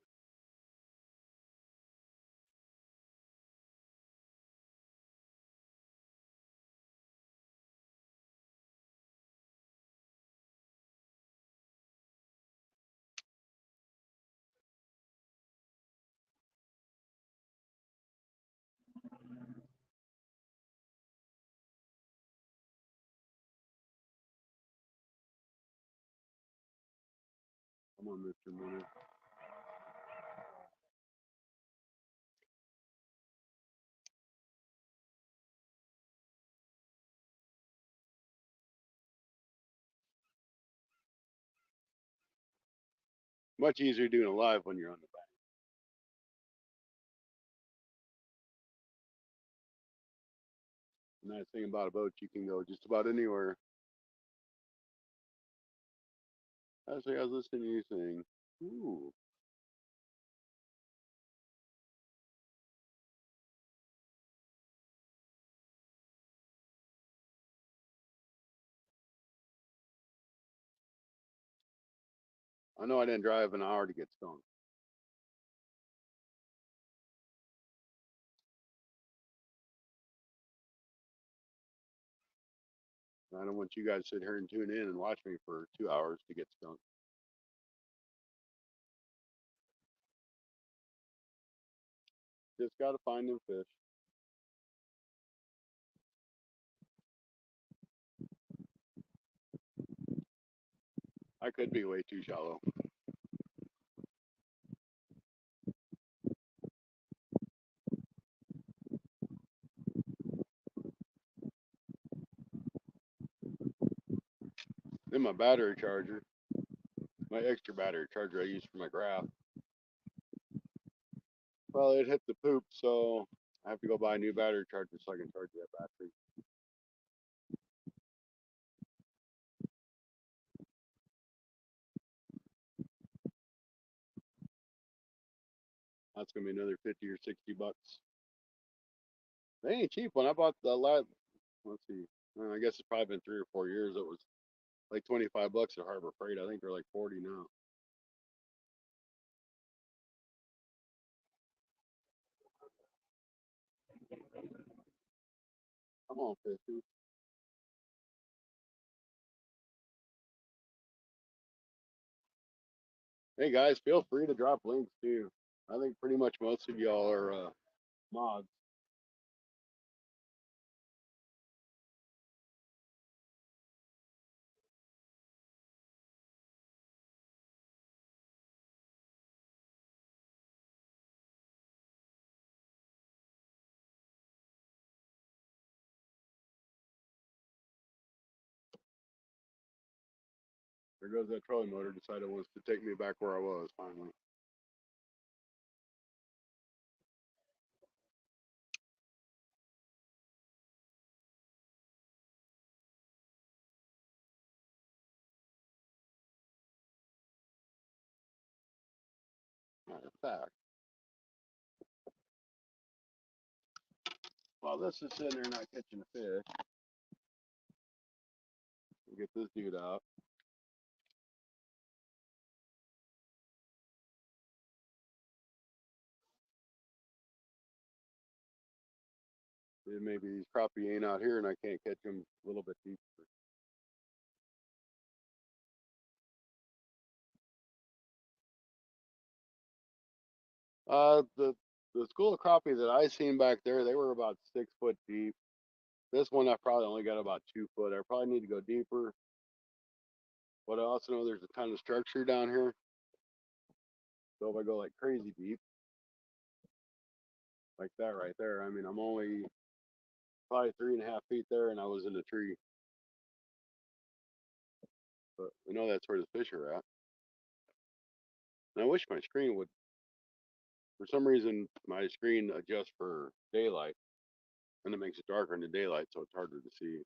Come on, Mr. Minnow. Much easier doing it live when you're on the back. The nice thing about a boat, you can go just about anywhere. Actually, I was listening to you saying, ooh, I know I didn't drive an hour to get stoned. I don't want you guys to sit here and tune in and watch me for 2 hours to get stoned. Just gotta find them fish. I could be way too shallow. Then my battery charger, my extra battery charger I use for my graph, well, it hit the poop, so I have to go buy a new battery charger so I can charge that battery. That's gonna be another 50 or 60 bucks. They ain't cheap. When I bought the last, let's see, I guess it's probably been 3 or 4 years. It was like 25 bucks at Harbor Freight. I think they're like 40 now. Come on, fishy. Hey guys, feel free to drop links too. I think pretty much most of y'all are mods. There goes that trolling motor. Decided it wants to take me back where I was finally. Matter of fact, while this is sitting there not catching a fish, we'll get this dude out. Then maybe these crappie ain't out here and I can't catch them a little bit deeper. The school of crappie that I seen back there, they were about 6 foot deep. This one I probably only got about 2 foot. I probably need to go deeper. But I also know there's a ton of structure down here. So if I go like crazy deep, like that right there, I mean I'm only probably 3.5 feet there, and I was in a tree. But I know that's where the fish are at. And I wish my screen would. For some reason, my screen adjusts for daylight, and it makes it darker in the daylight, so it's harder to see.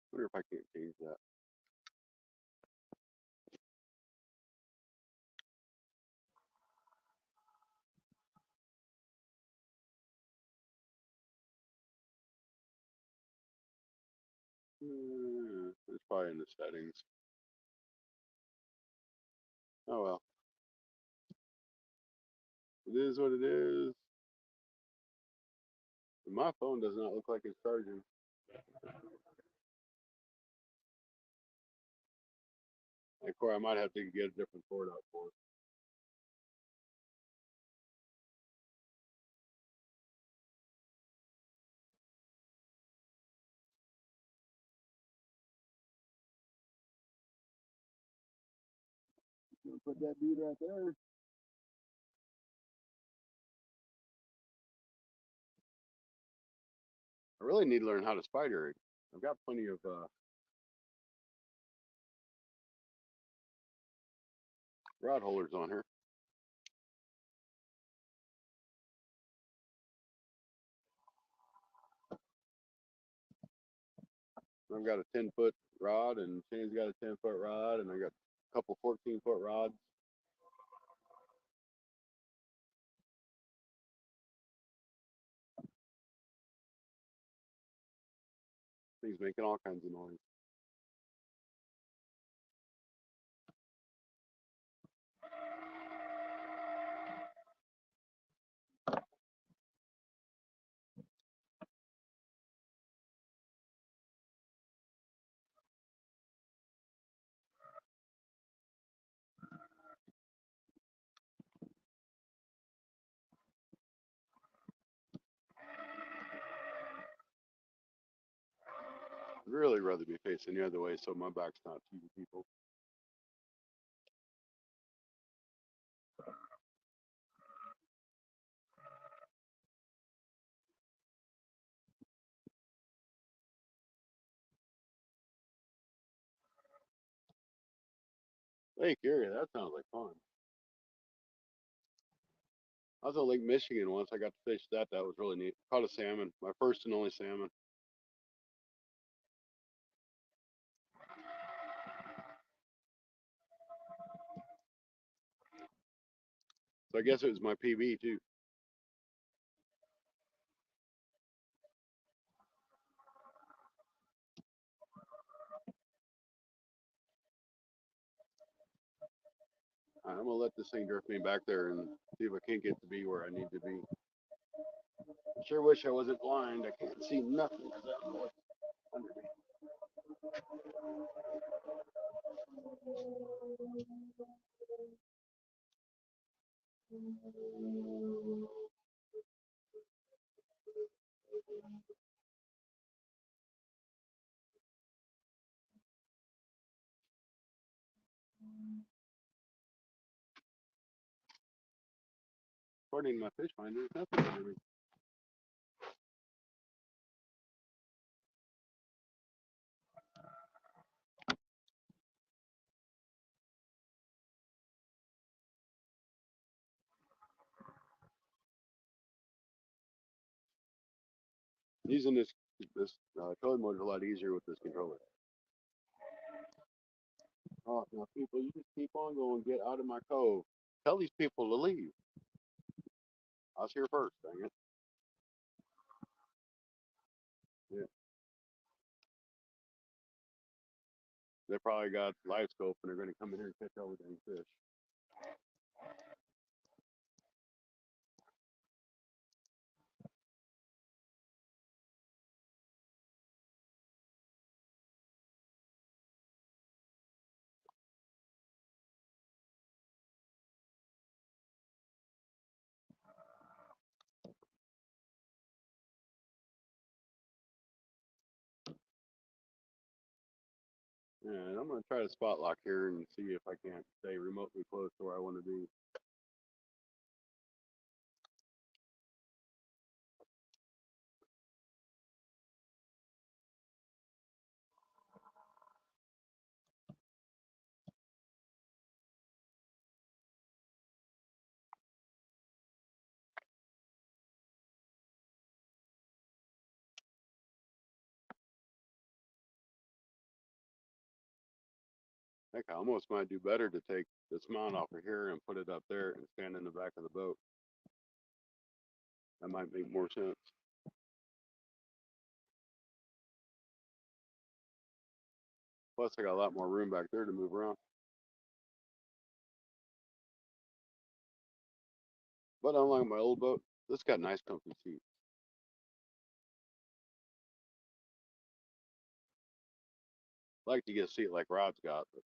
I wonder if I can't change that. It's probably in the settings. Oh well, it is what it is. My phone does not look like it's charging. Of course, I might have to get a different cord out for it. Put that dude right there. I really need to learn how to spider rig. I've got plenty of rod holders on here. I've got a 10-foot rod, and Shane's got a 10-foot rod, and I got a couple 14-foot rods. He's making all kinds of noise. I'd really rather be facing the other way so my back's not to you people. Lake Erie, that sounds like fun. I was on Lake Michigan once. I got to fish that. That was really neat. Caught a salmon, my first and only salmon. So I guess it was my PB too. I'm gonna let this thing drift me back there and see if I can't get to be where I need to be. Sure wish I wasn't blind. I can't see nothing because I don't know what's under me. According to my fish finder, there's nothing under me. Using this trolling motor is a lot easier with this controller. Oh, now people, you just keep on going. Get out of my cove. Tell these people to leave. I was here first, dang it. Yeah, they probably got live scope and they're going to come in here and catch all the dang fish. Yeah, and I'm going to try to spot lock here and see if I can't stay remotely close to where I want to be. Heck, I almost might do better to take this mount off of here and put it up there and stand in the back of the boat. That might make more sense. Plus, I got a lot more room back there to move around. But unlike my old boat, this got nice comfy seats. I like to get a seat like Rod's got, but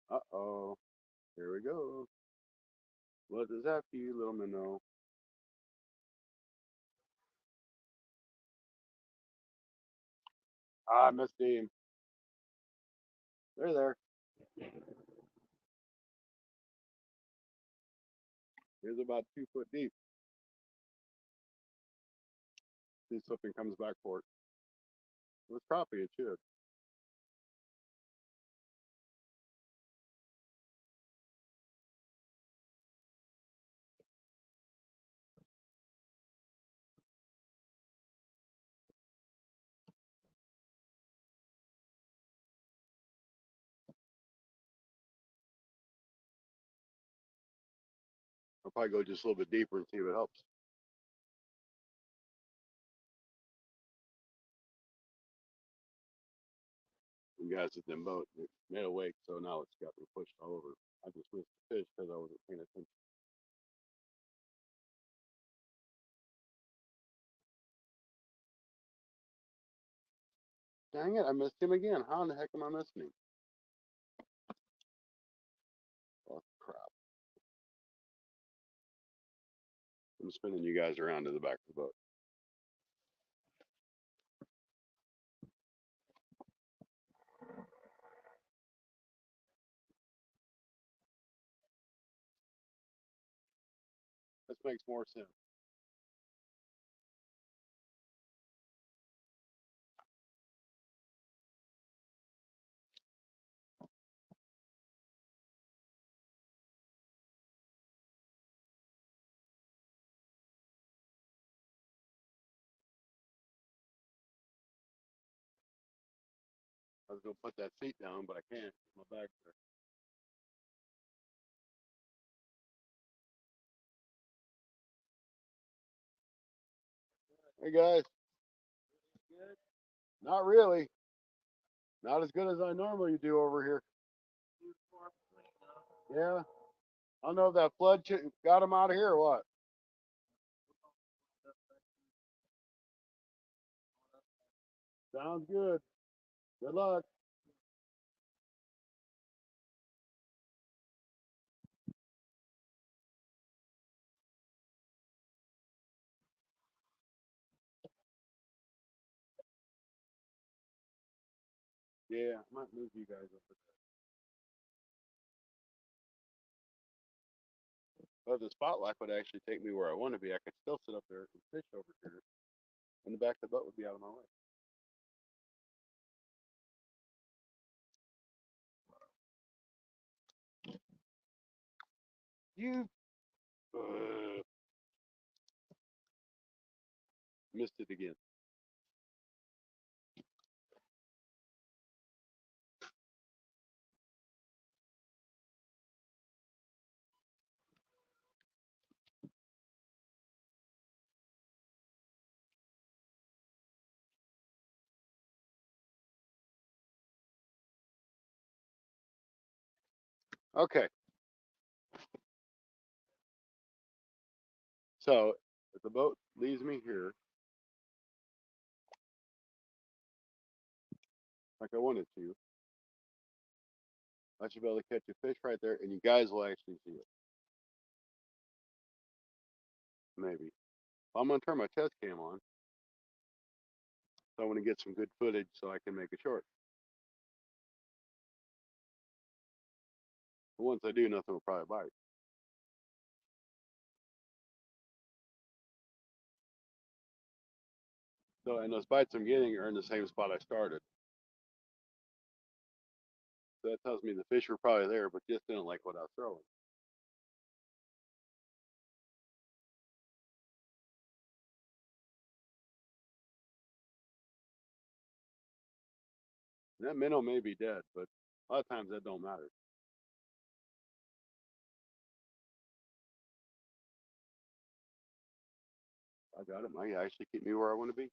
uh-oh, here we go. What does that for you, little minnow? Ah, I missed him. They're there. Here's about 2 foot deep. See if something comes back for it. It was crappie, it should. probably go just a little bit deeper and see if it helps. You guys at them boat, it made a wake, so now it's got me pushed all over. I just missed the fish because I wasn't paying attention. Dang it, I missed him again. How in the heck am I missing him? Oh, crap. I'm spinning you guys around to the back of the boat. This makes more sense. I was going to put that seat down, but I can't. My bag's there. Hey, guys. Not really. Not as good as I normally do over here. Yeah. I don't know if that flood got them out of here or what. Sounds good. Good luck. Yeah, I might move you guys over there. Well, the spotlight would actually take me where I want to be. I could still sit up there and fish over here, and the back of the boat would be out of my way. You missed it again. Okay, so if the boat leaves me here, like I wanted to, I should be able to catch a fish right there, and you guys will actually see it. Maybe. I'm gonna turn my chest cam on, so I want to get some good footage so I can make a short. But once I do, nothing will probably bite. So, and those bites I'm getting are in the same spot I started. So that tells me the fish were probably there, but just didn't like what I was throwing. And that minnow may be dead, but a lot of times that don't matter. I got it. Might actually keep me where I want to be.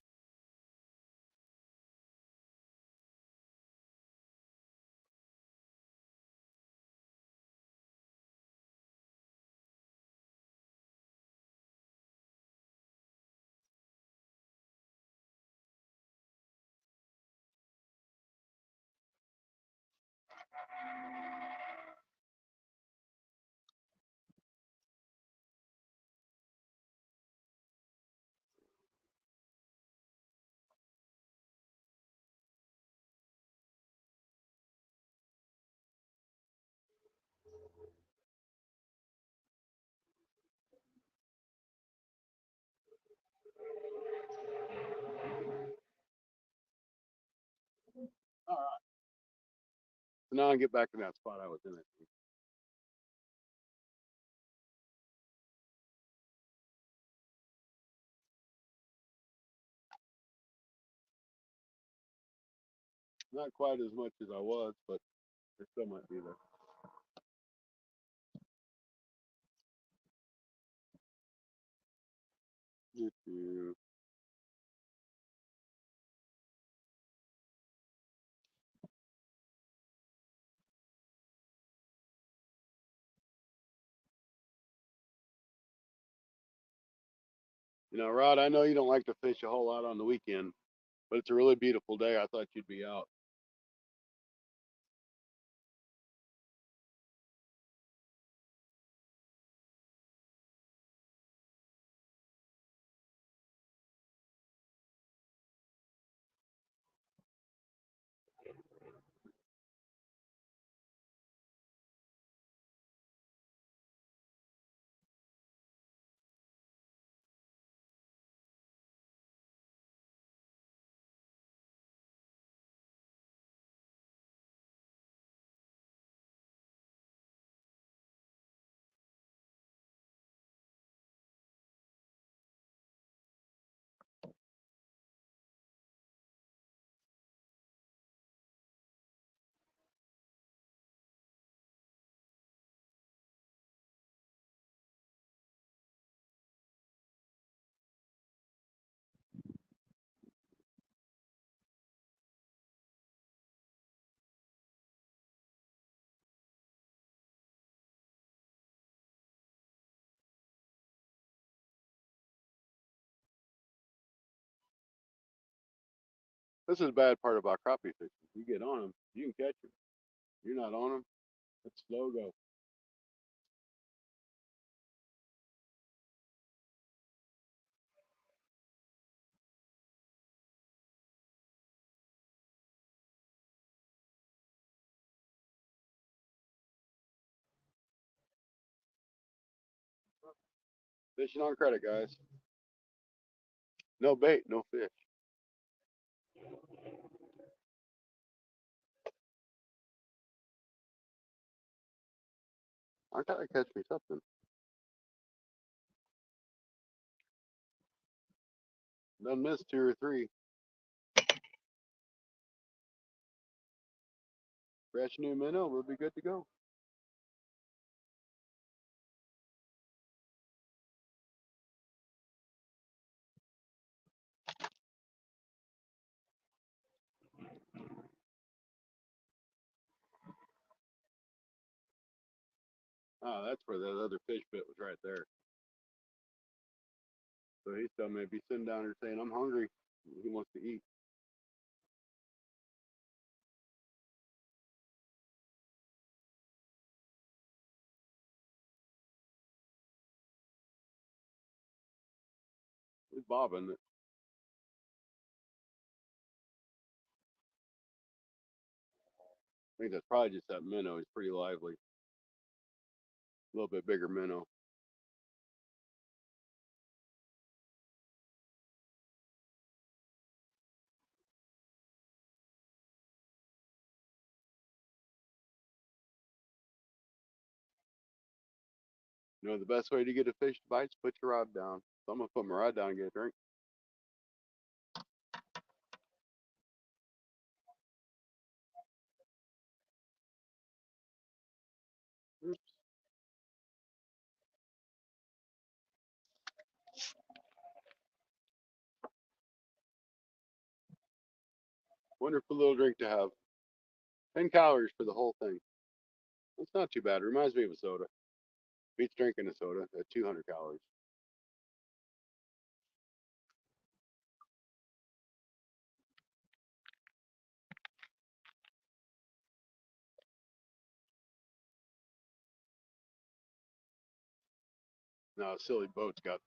All right. So now I get back to that spot I was in. It. Not quite as much as I was, but it still might be there. You know, Rod, I know you don't like to fish a whole lot on the weekend, but it's a really beautiful day. I thought you'd be out. This is the bad part about crappie fishing. You get on them, you can catch them. You're not on them, it's slow go. Fishing on credit, guys. No bait, no fish. I gotta catch me something. Done missed two or three. Fresh new minnow, we'll be good to go. Ah, that's where that other fish bit was right there. So he still may be sitting down there saying, I'm hungry. He wants to eat. He's bobbing. I think that's probably just that minnow. He's pretty lively. A little bit bigger minnow. You know, the best way to get a fish to bite is put your rod down. So I'm going to put my rod down and get a drink. Oops. Wonderful little drink to have. 10 calories for the whole thing. It's not too bad. It reminds me of a soda. Beats drinking a soda at 200 calories. Now, a silly boat's got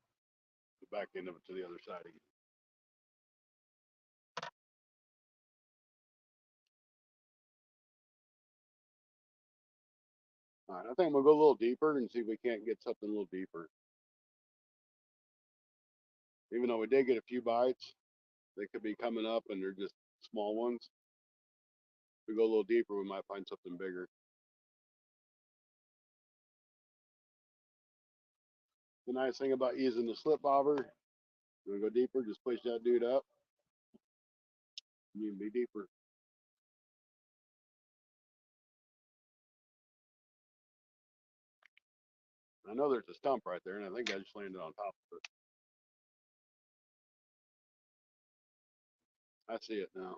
the back end of it to the other side again. All right, I think we'll go a little deeper and see if we can't get something a little deeper. Even though we did get a few bites, they could be coming up and they're just small ones. If we go a little deeper, we might find something bigger. The nice thing about using the slip bobber, you want to go deeper, just push that dude up. And you can be deeper. I know there's a stump right there, and I think I just landed on top of it. I see it now.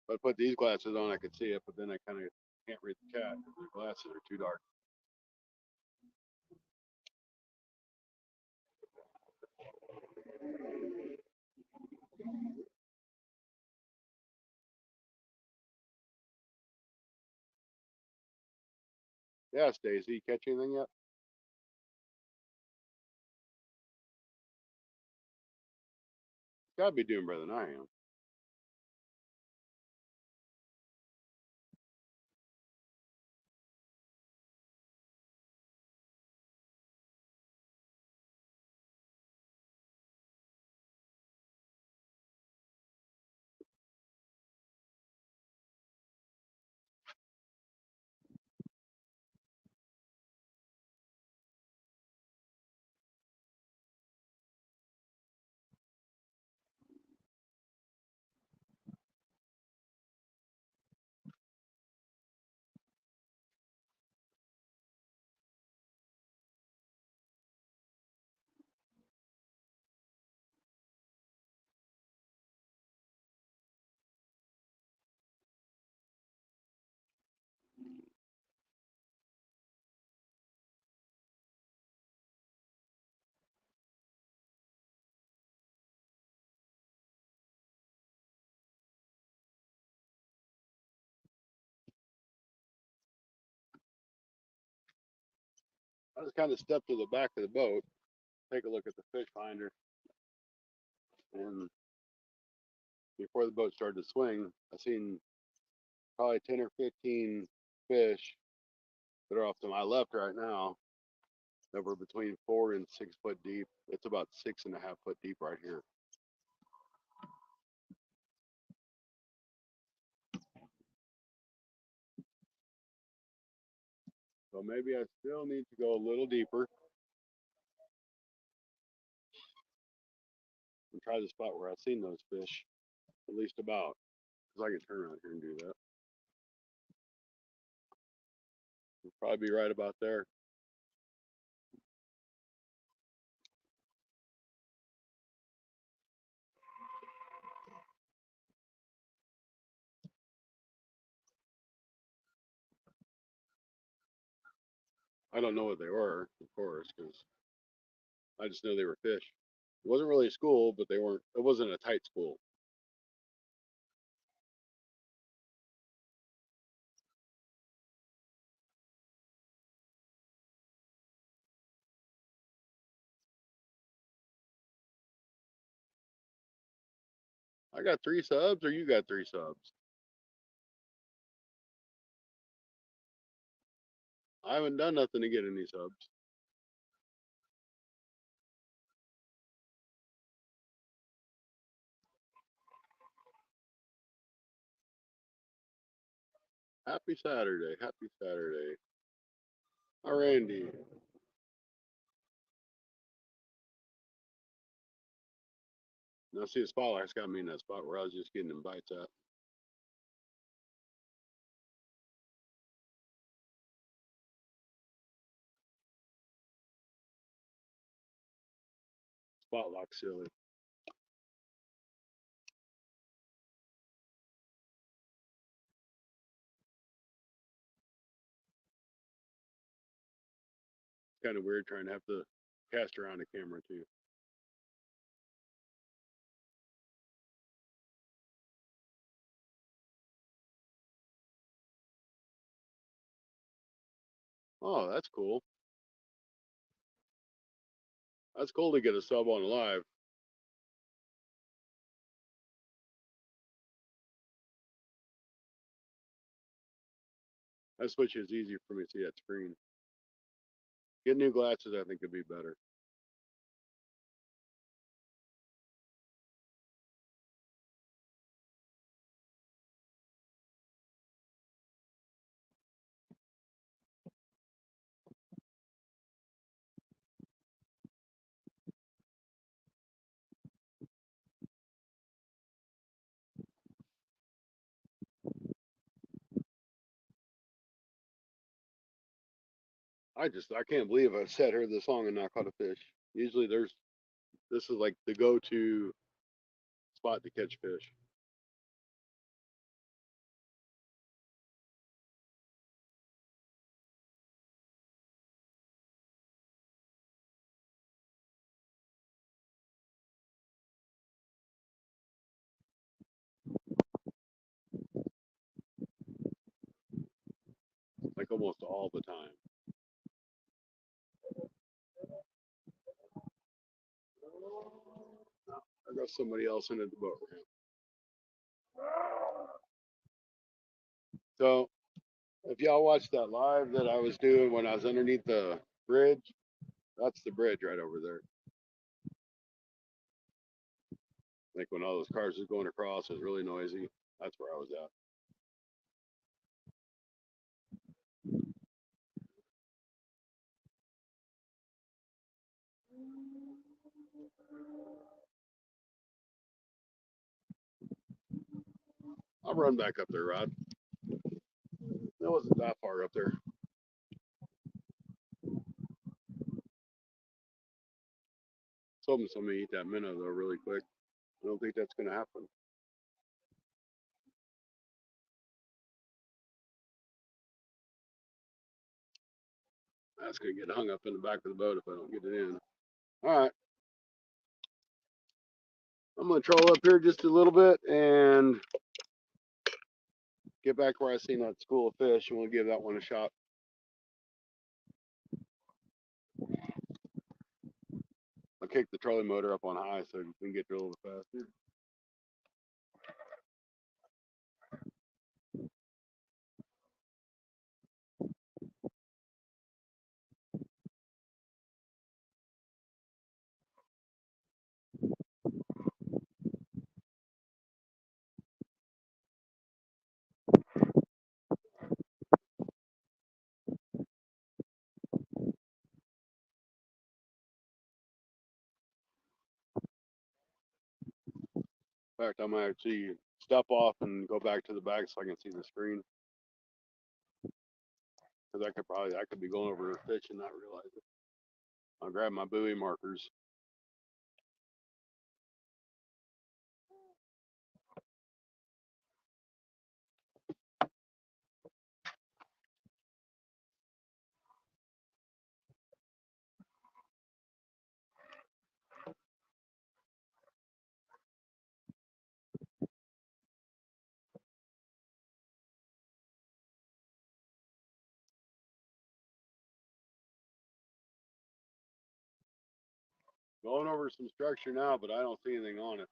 If I put these glasses on, I could see it, but then I kind of can't read the cat because the glasses are too dark. Yeah, Stacy, catch anything yet? Gotta be doing better than I am. I just kind of stepped to the back of the boat, take a look at the fish finder, and before the boat started to swing, I seen probably 10 or 15 fish that are off to my left right now that were between 4 and 6 foot deep. It's about 6.5 foot deep right here. So maybe I still need to go a little deeper and try the spot where I've seen those fish, at least about, because I can turn around here and do that. We'll probably be right about there. I don't know what they were, of course, because I just know they were fish. It wasn't really a school, but they weren't. It wasn't a tight school. I got 3 subs, or you got 3 subs. I haven't done nothing to get any subs. Happy Saturday. Happy Saturday. All right, Randy. Now see the spotlight's got me in that spot where I was just getting them bites at. Spotlight silly. Kind of weird trying to have to cast around the camera too. Oh, that's cool. That's cool to get a sub on live. That switch is easier for me to see that screen. Get new glasses, I think, would be better. I can't believe I sat here this long and not caught a fish. Usually this is like the go-to spot to catch fish. Like almost all the time. I got somebody else in at the boat ramp. So if y'all watched that live that I was doing when I was underneath the bridge, that's the bridge right over there. Like when all those cars was going across, it was really noisy. That's where I was at. I'll run back up there, Rod. That wasn't that far up there. Told him somebody eat that minnow though really quick. I don't think that's gonna happen. That's gonna get hung up in the back of the boat if I don't get it in. All right. I'm gonna troll up here just a little bit and get back where I seen that school of fish, and we'll give that one a shot. I'll kick the trolling motor up on high so you can get there a little faster. In fact, I might actually step off and go back to the back so I can see the screen. Because I could be going over a fish and not realize it. I'll grab my buoy markers. Going over some structure now, but I don't see anything on it.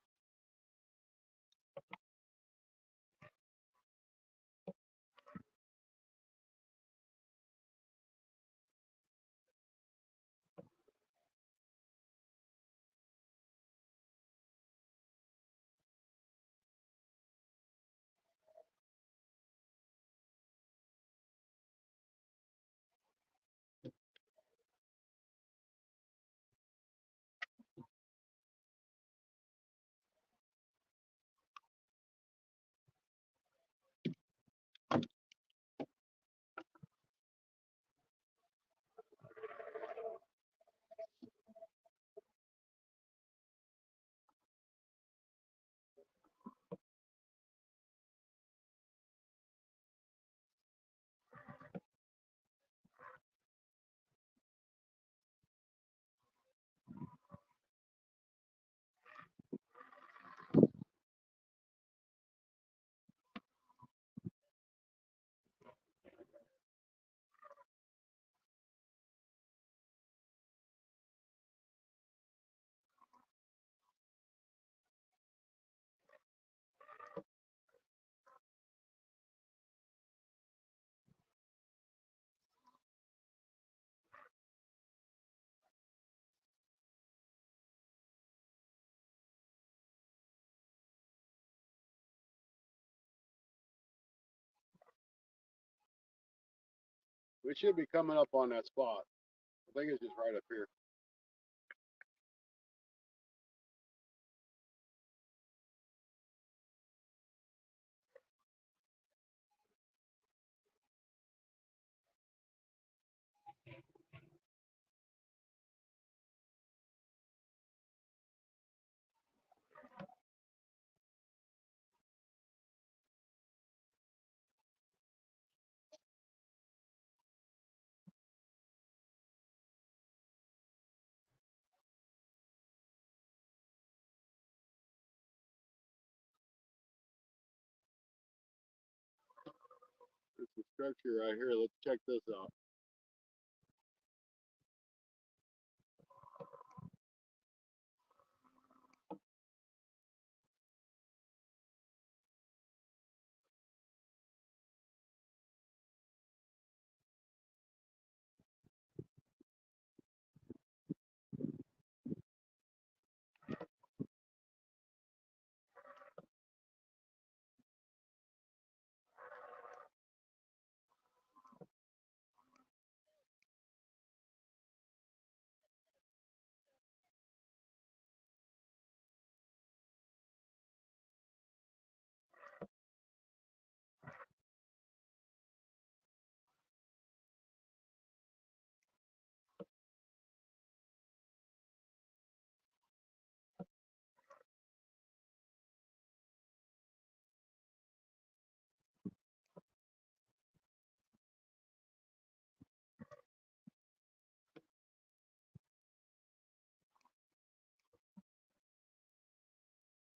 We should be coming up on that spot. I think it's just right up here. structure right here. Let's check this out.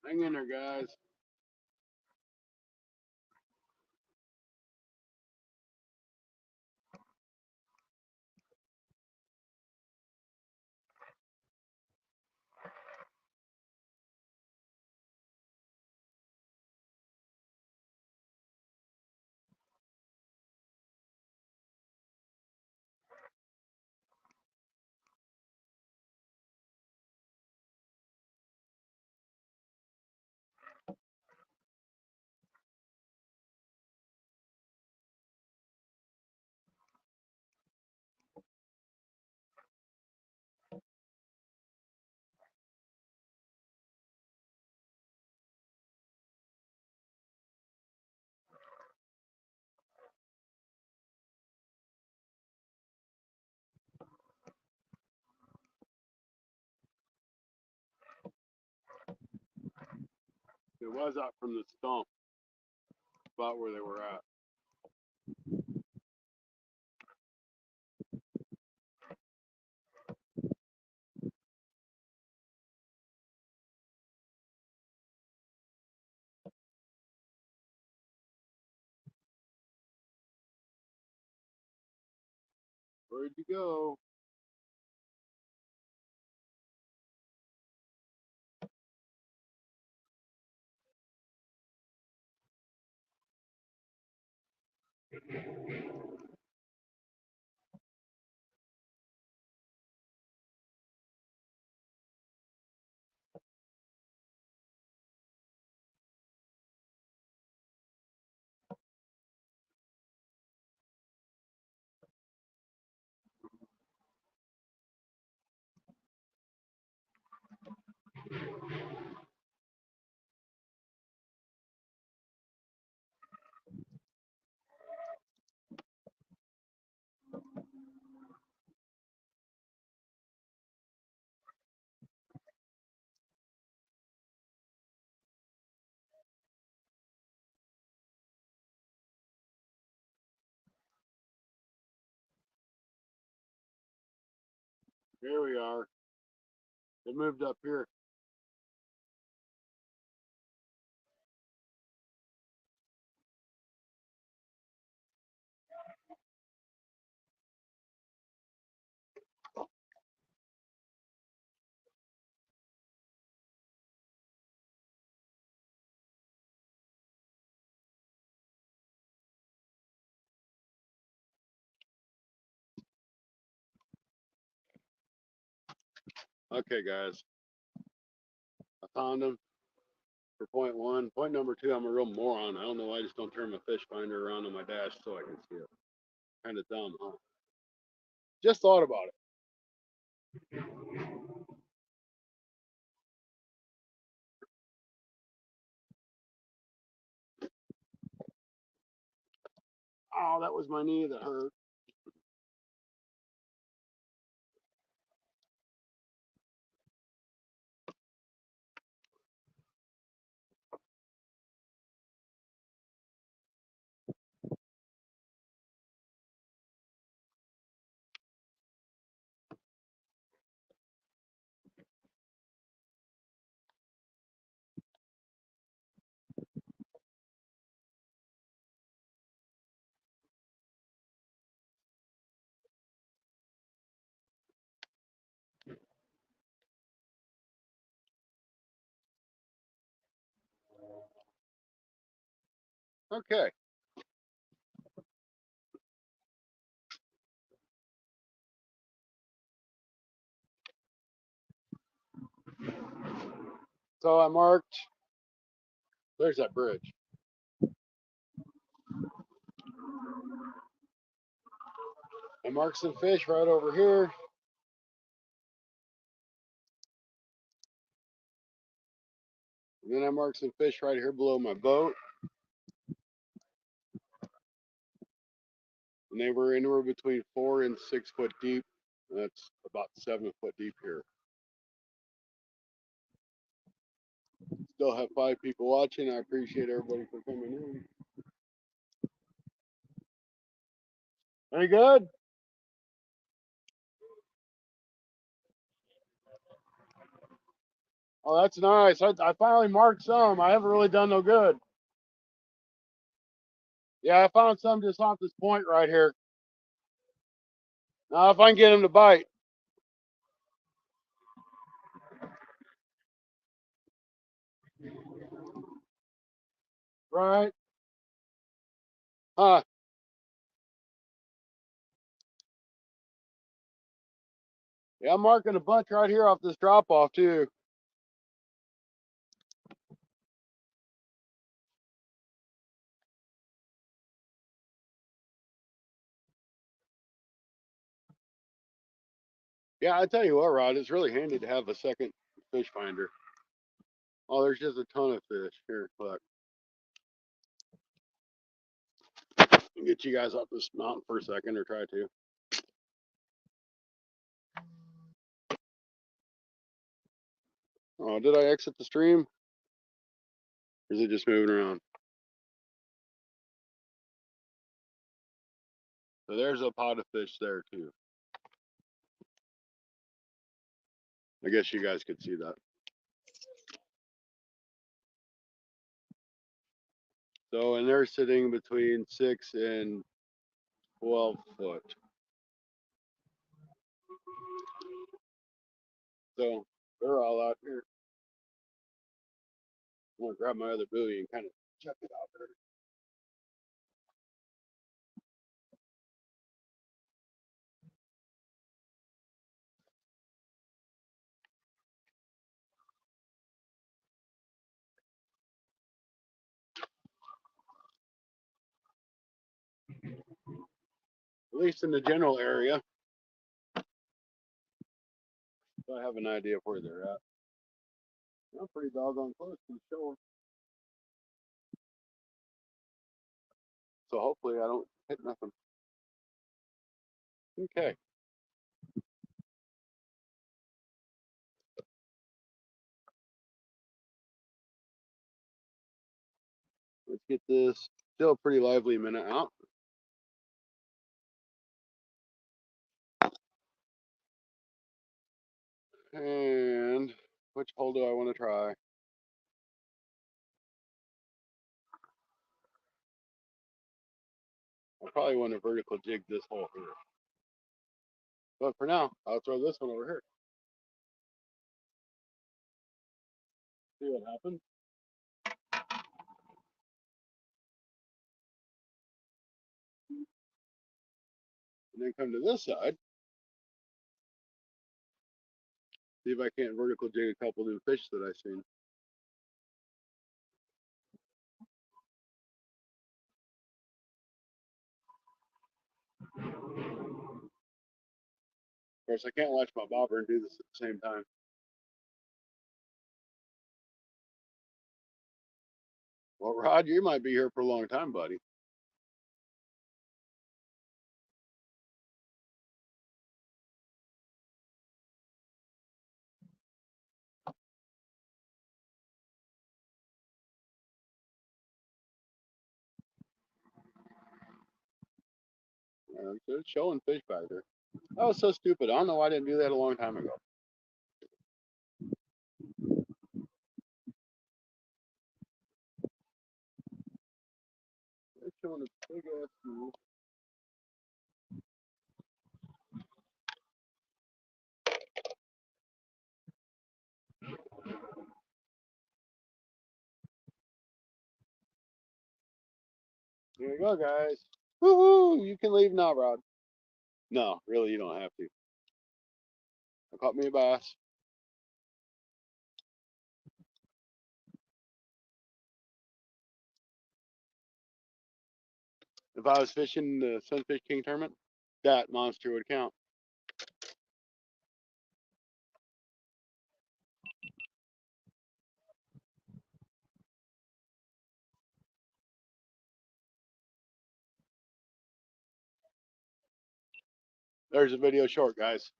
Hang in there, guys. It was up from the stump spot where they were at. Where'd you go? Here we are. They moved up here. Okay, guys. I found them for point one. Point number two, I'm a real moron. I don't know why I just don't turn my fish finder around on my dash so I can see it. Kind of dumb, huh? Just thought about it. Oh, that was my knee that hurt. Okay. So I marked, there's that bridge. I marked some fish right over here. And then I marked some fish right here below my boat. And they were anywhere between 4 and 6 foot deep. That's about 7 foot deep here. Still have 5 people watching. I appreciate everybody for coming in. Any good? Oh, that's nice. I finally marked some. I haven't really done no good. Yeah, I found some just off this point right here. Now, if I can get him to bite. Right. Huh. Yeah, I'm marking a bunch right here off this drop off too. Yeah, I tell you what, Rod, it's really handy to have a second fish finder. Oh, there's just a ton of fish. Here, look. Get you guys up this mountain for a second or try to. Oh, did I exit the stream? Or is it just moving around? So there's a pot of fish there too. I guess you guys could see that. So, and they're sitting between 6 and 12 foot. So they're all out here. I'm gonna grab my other buoy and kind of check it out there. At least in the general area, so I have an idea of where they're at. I'm pretty doggone close to the shore. So hopefully I don't hit nothing. Okay. Let's get this still a pretty lively minute out. And which hole do I want to try? I probably want to vertical jig this hole here. But for now, I'll throw this one over here. See what happens. And then come to this side. See if I can't vertical jig a couple new fish that I've seen. Of course, I can't watch my bobber and do this at the same time. Well, Rod, you might be here for a long time, buddy. It's showing fish back there. That was so stupid. I don't know why I didn't do that a long time ago. It's showing a big ass school. Here we go, guys. Woohoo! You can leave now, Rod. No, really, you don't have to. I caught me a bass. If I was fishing the Sunfish King tournament, that monster would count. There's a video short, guys.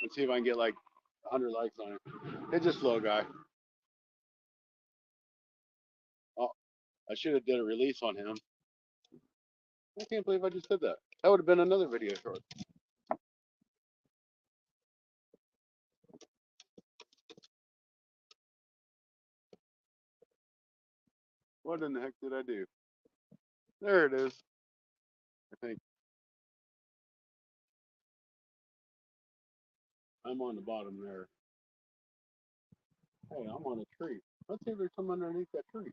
Let's see if I can get like 100 likes on it. It's a slow guy. Oh, I should have did a release on him. I can't believe I just did that. That would have been another video short. What in the heck did I do? There it is. I think I'm on the bottom there. Hey, I'm on a tree. Let's see if there's some underneath that tree.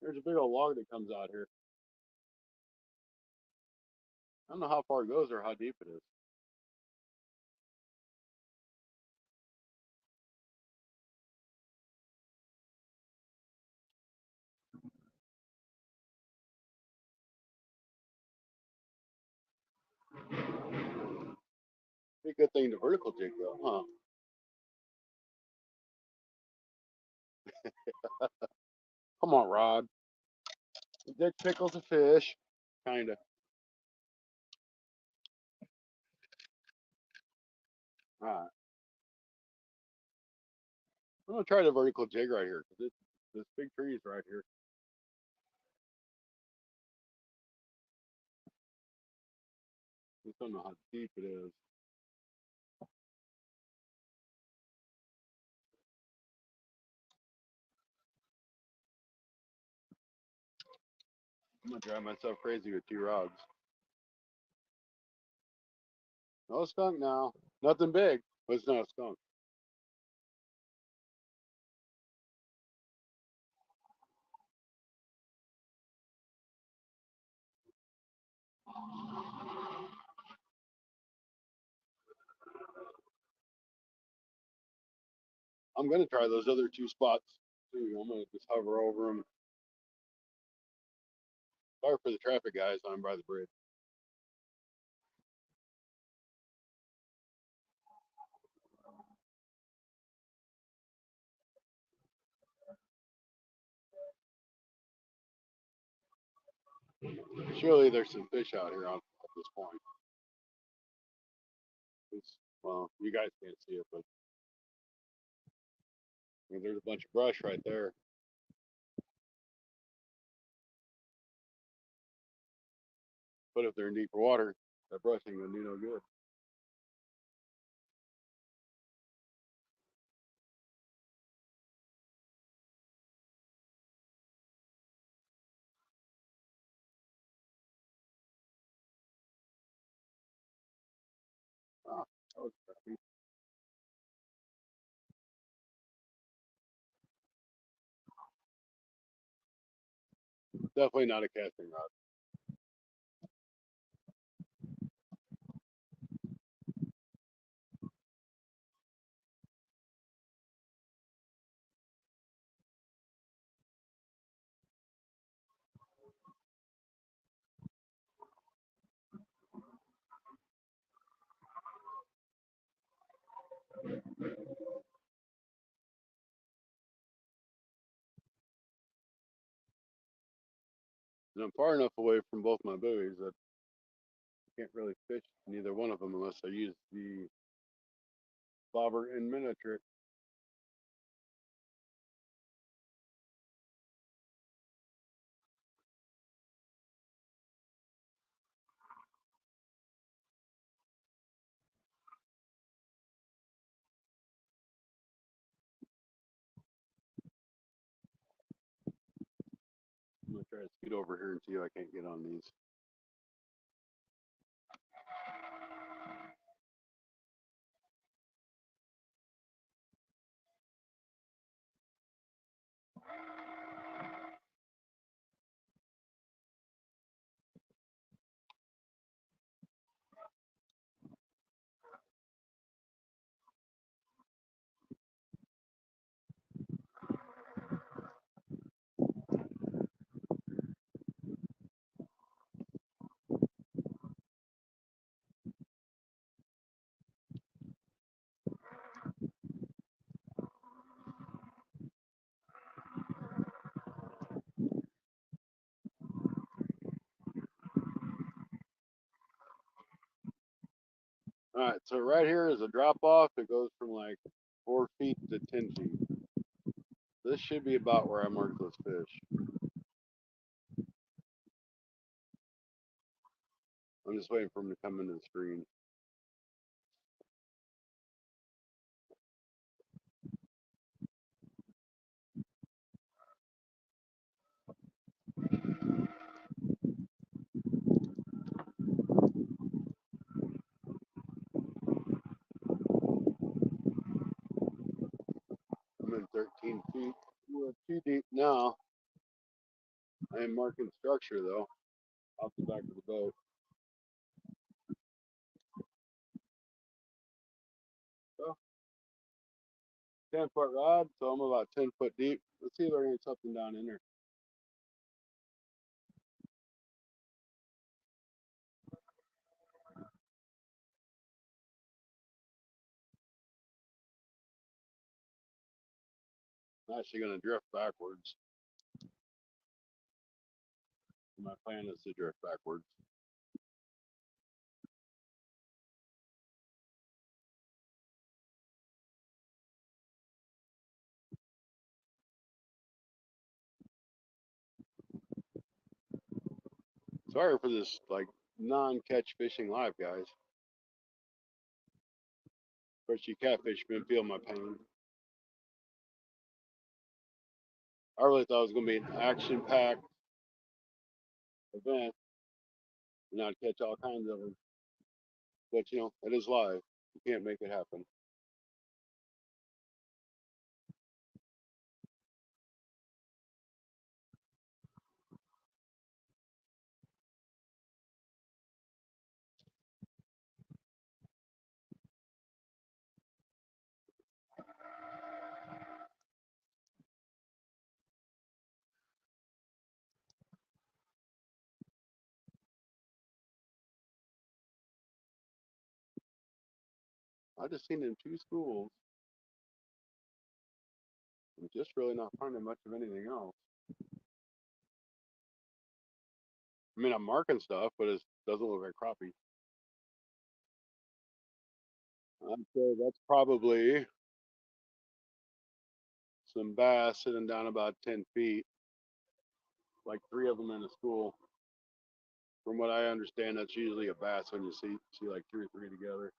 There's a big old log that comes out here. I don't know how far it goes or how deep it is. Be a good thing to vertical jig though, huh? Come on, Rod. Dick pickles a fish. Kinda. Alright. I'm gonna try the vertical jig right here because this big tree is right here. I don't know how deep it is. I'm gonna drive myself crazy with 2 rods. No skunk now. Nothing big, but it's not a skunk. I'm gonna try those other 2 spots too. I'm gonna just hover over them. Sorry for the traffic, guys. I'm by the bridge. Surely there's some fish out here at this point. Well, you guys can't see it, but I mean, there's a bunch of brush right there. But if they're in deeper water, that brush ain't gonna do no good. Ah, that was crappy. Definitely not a casting rod. And I'm far enough away from both my buoys that I can't really fish neither one of them unless I use the bobber and minnow trick. I'm gonna try to scoot over here and see if I can't get on these. All right, so right here is a drop off. It goes from like 4 feet to 10 feet. This should be about where I marked those fish. I'm just waiting for them to come into the screen. I'm in 13 feet. We're too deep now. I am marking structure though, off the back of the boat. So 10-foot rod, so I'm about 10 foot deep. Let's see if there ain't something down in there. I'm actually gonna drift backwards. My plan is to drift backwards. Sorry for this like non-catch fishing live, guys. But you catfish been feeling my pain. I really thought it was gonna be an action-packed event, and I'd catch all kinds of them. But you know, it is live. You can't make it happen. I just seen it in 2 schools. I'm just really not finding much of anything else. I mean, I'm marking stuff, but it doesn't look like crappie. I'd say that's probably some bass sitting down about 10 feet, like 3 of them in a school. From what I understand, that's usually a bass when you see like 2 or 3 together.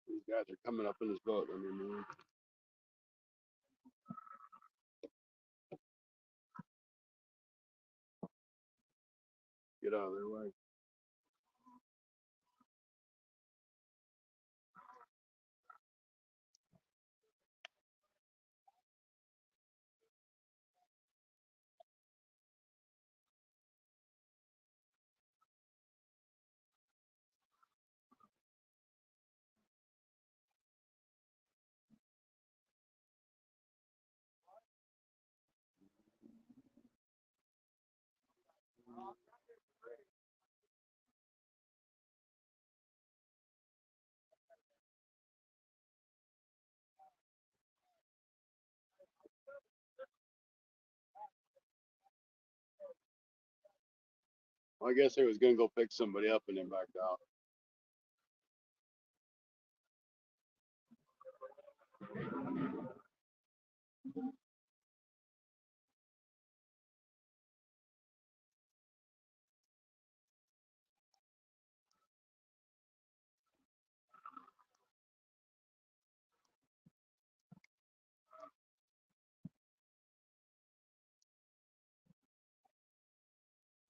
These guys are coming up in this boat. I mean, get out of their way. Well, I guess they was gonna go pick somebody up and then backed out.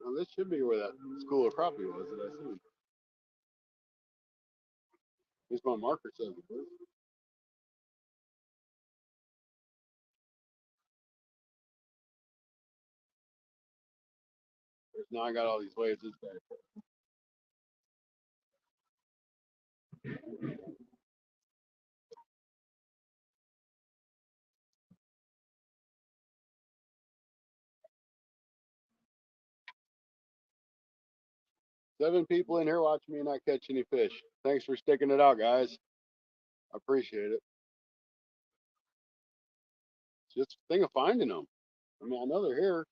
Now this should be where that school of crappie was that I seen. At least my marker says it was. Now I got all these waves this day. 7 people in here watching me not catch any fish. Thanks for sticking it out, guys. I appreciate it. It's just a thing of finding them. I mean, I know they're here.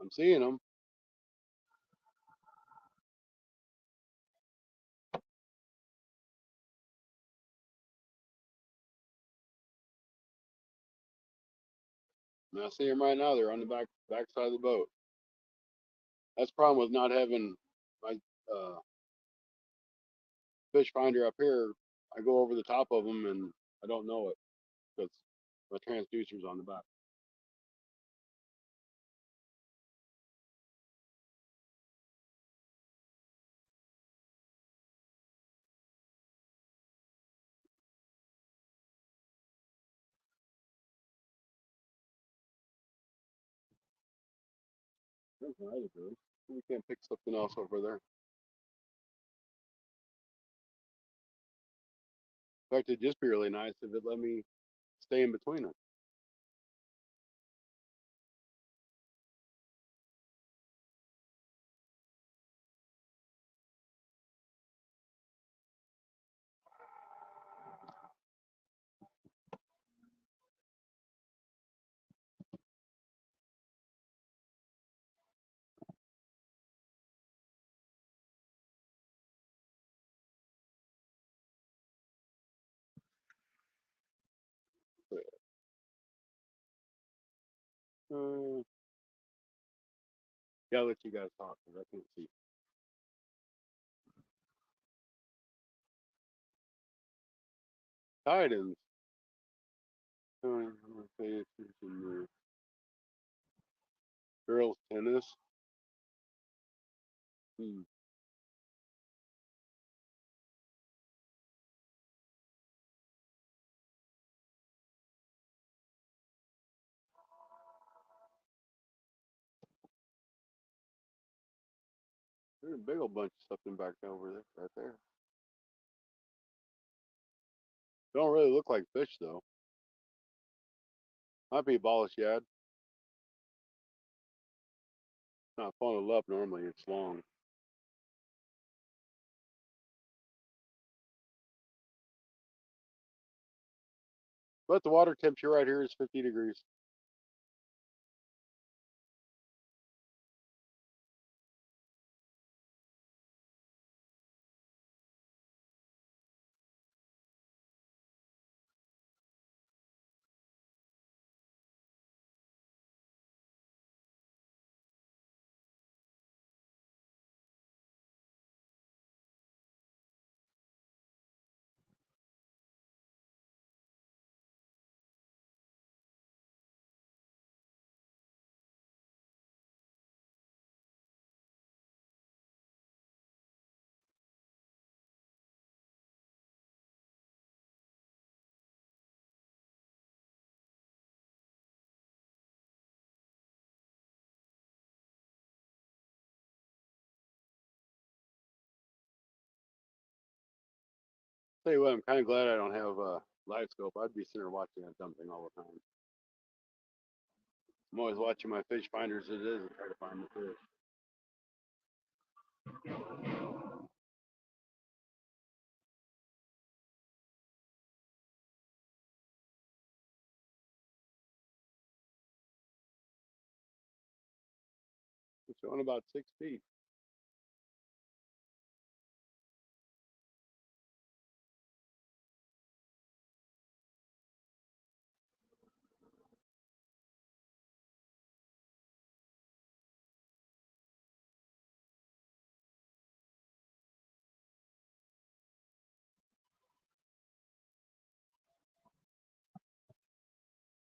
I'm seeing them. And I see them right now. They're on the back side of the boat. That's the problem with not having my fish finder up here. I go over the top of them and I don't know it because my transducer's on the back. There's my other bird. We can't pick something else over there. In fact, it'd just be really nice if it let me stay in between them. Uh, yeah, I'll let you guys talk because I can't see. Tidings. Girls tennis. Hmm. There's a big old bunch of something back over there, right there. Don't really look like fish though. Might be a ball of shad. Not funneled up normally. It's long. But the water temperature right here is 50 degrees. Tell you what, I'm kind of glad I don't have a live scope. I'd be sitting there watching that dumb thing all the time. I'm always watching my fish finders as it is and try to find the fish. It's showing about 6 feet.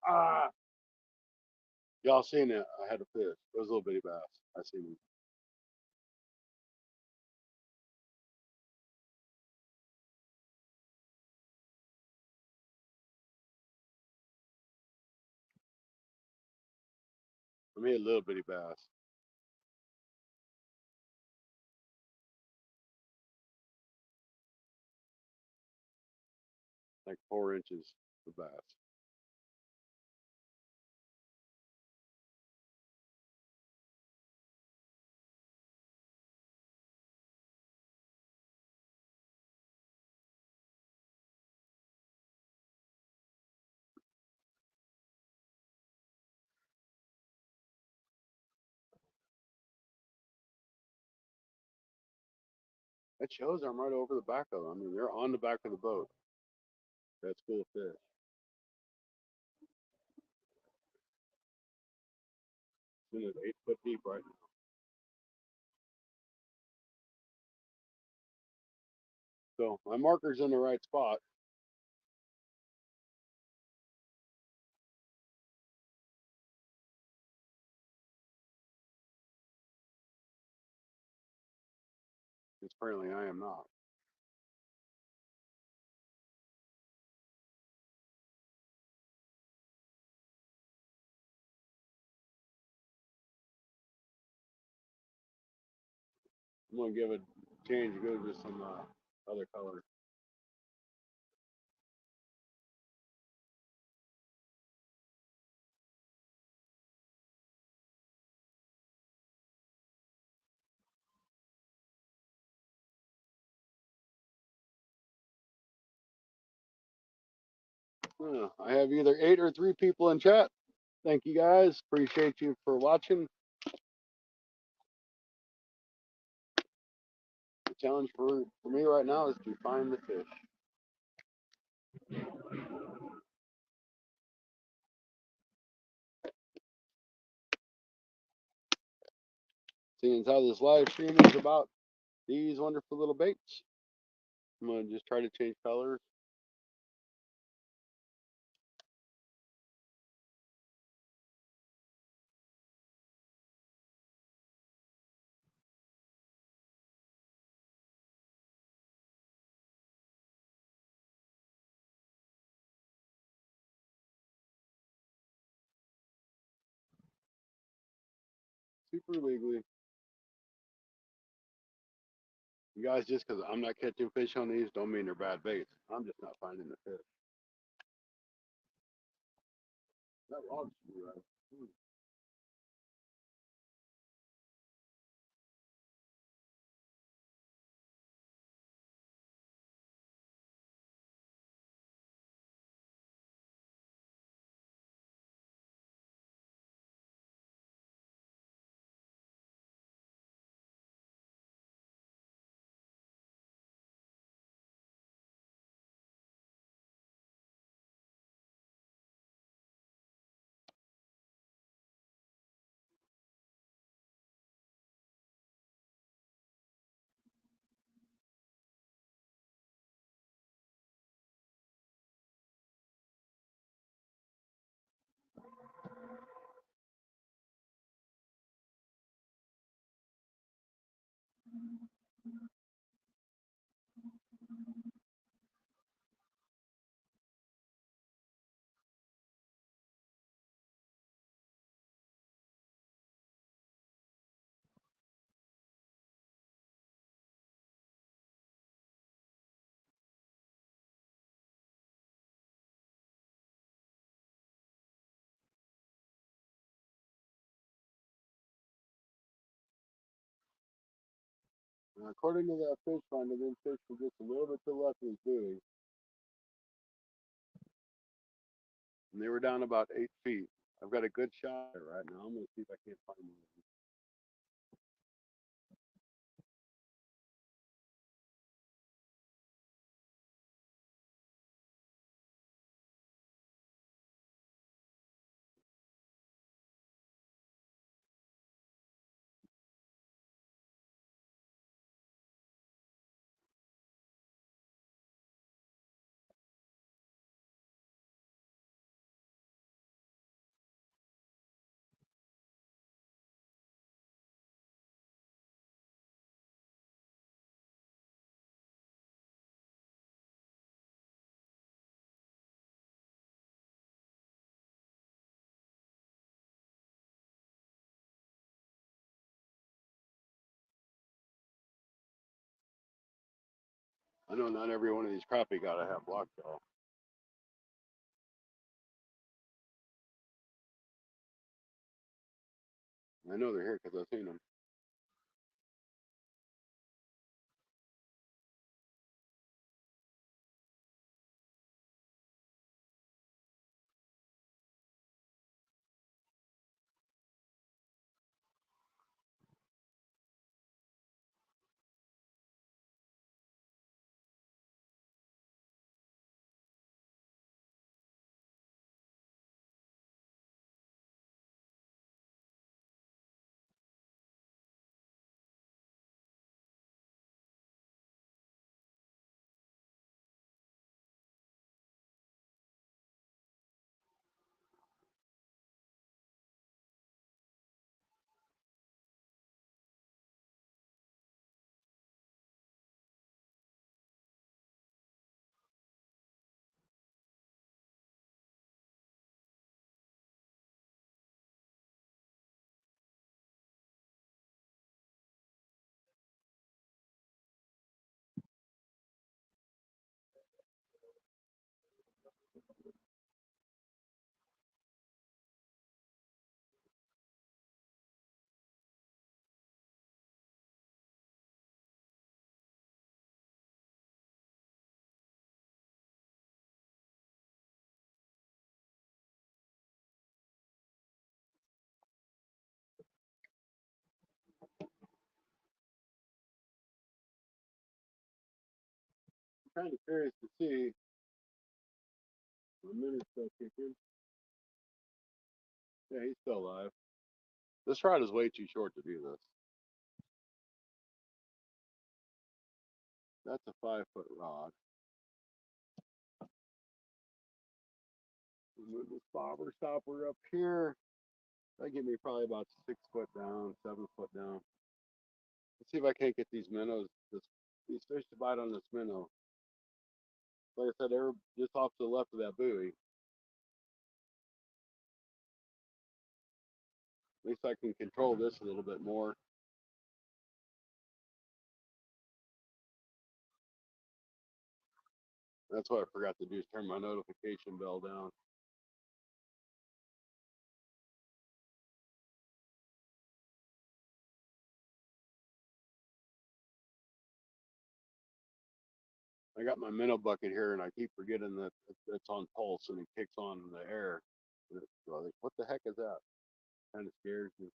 Ah! Y'all seen it? I had a fish. It was a little bitty bass. I seen him. I mean, a little bitty bass, like 4 inches of bass. That shows I'm right over the back of them. I mean, they're on the back of the boat. That's cool fish. It's 8 foot deep right now. So my marker's in the right spot. Apparently I am not. I'm gonna give it a change, go to some other color. I have either 8 or 3 people in chat. Thank you guys. Appreciate you for watching. The challenge for me right now is to find the fish. Seeing as how this live stream is about these wonderful little baits, I'm gonna just try to change colors. Super legally. You guys, just because I'm not catching fish on these, don't mean they're bad baits. I'm just not finding the fish. That rod should be right. And according to that fish finder, them fish were just a little bit to the left of his buoy, and they were down about 8 feet. I've got a good shot right now. I'm gonna see if I can't find one. I know not every one of these crappie gotta have block jaw. I know they're here because I've seen them. kind of curious to see. The minute's still kicking. Yeah, he's still alive. This rod is way too short to do this. That's a 5-foot rod. Move this bobber stopper up here. That get me probably about 6 foot down, 7 foot down. Let's see if I can't get these minnows, these fish to bite on this minnow. Like I said, they're just off to the left of that buoy. At least I can control this a little bit more. That's what I forgot to do, is turn my notification bell down. I got my minnow bucket here, and I keep forgetting that it's on pulse and it kicks on in the air. So I think, what the heck is that? Kind of scares me.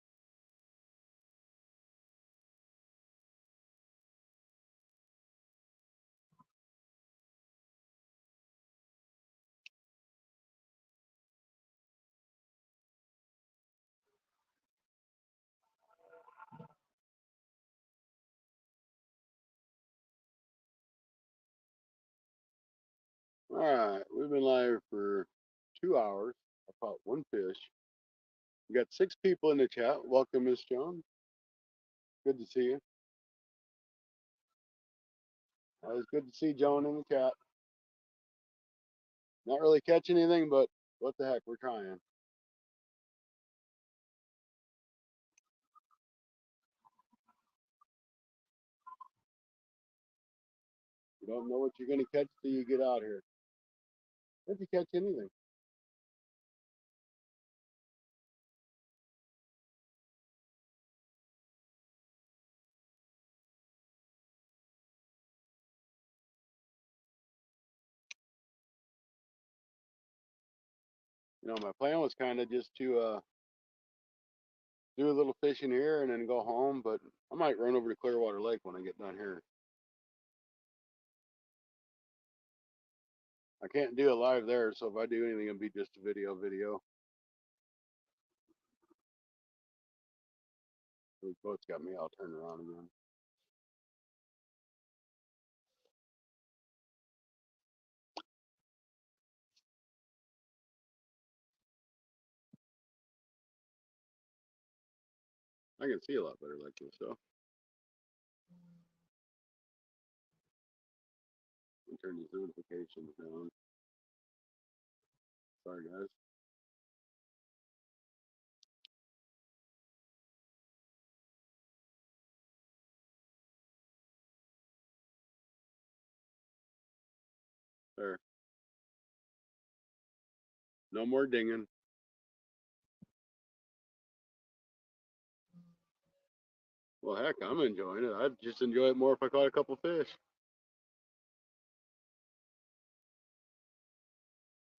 All right, we've been live for 2 hours. I caught one fish. We got 6 people in the chat. Welcome, Miss Joan. Good to see you. Always good to see Joan in the chat. Not really catching anything, but what the heck, we're trying. You don't know what you're going to catch till you get out here. If you catch anything. You know, my plan was kind of just to do a little fishing here and then go home, but I might run over to Clearwater Lake when I get done here. I can't do it live there, so if I do anything, it'll be just a video. Those boats got me all turned around again. I can see a lot better like this, though. Turn these notifications down. Sorry, guys. There. No more dinging. Well, heck, I'm enjoying it. I'd just enjoy it more if I caught a couple fish.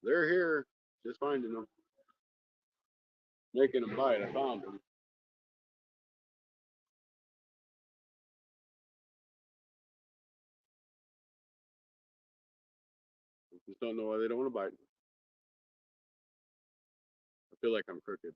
They're here. Just finding them. Making them bite. I found them. Just don't know why they don't want to bite. I feel like I'm crooked.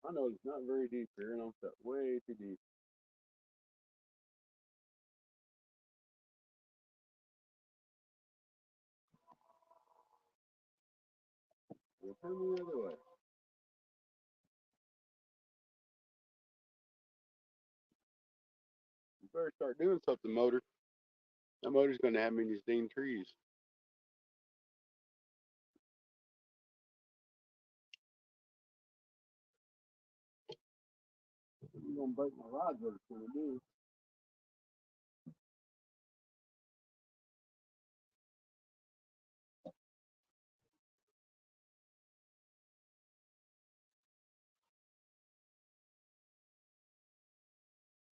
I know it's not very deep here, and I'm set way too deep. We'll turn the other way. You better start doing something, motor. That motor's going to have me in these dang trees. You're going to break my rod, what it's going to do.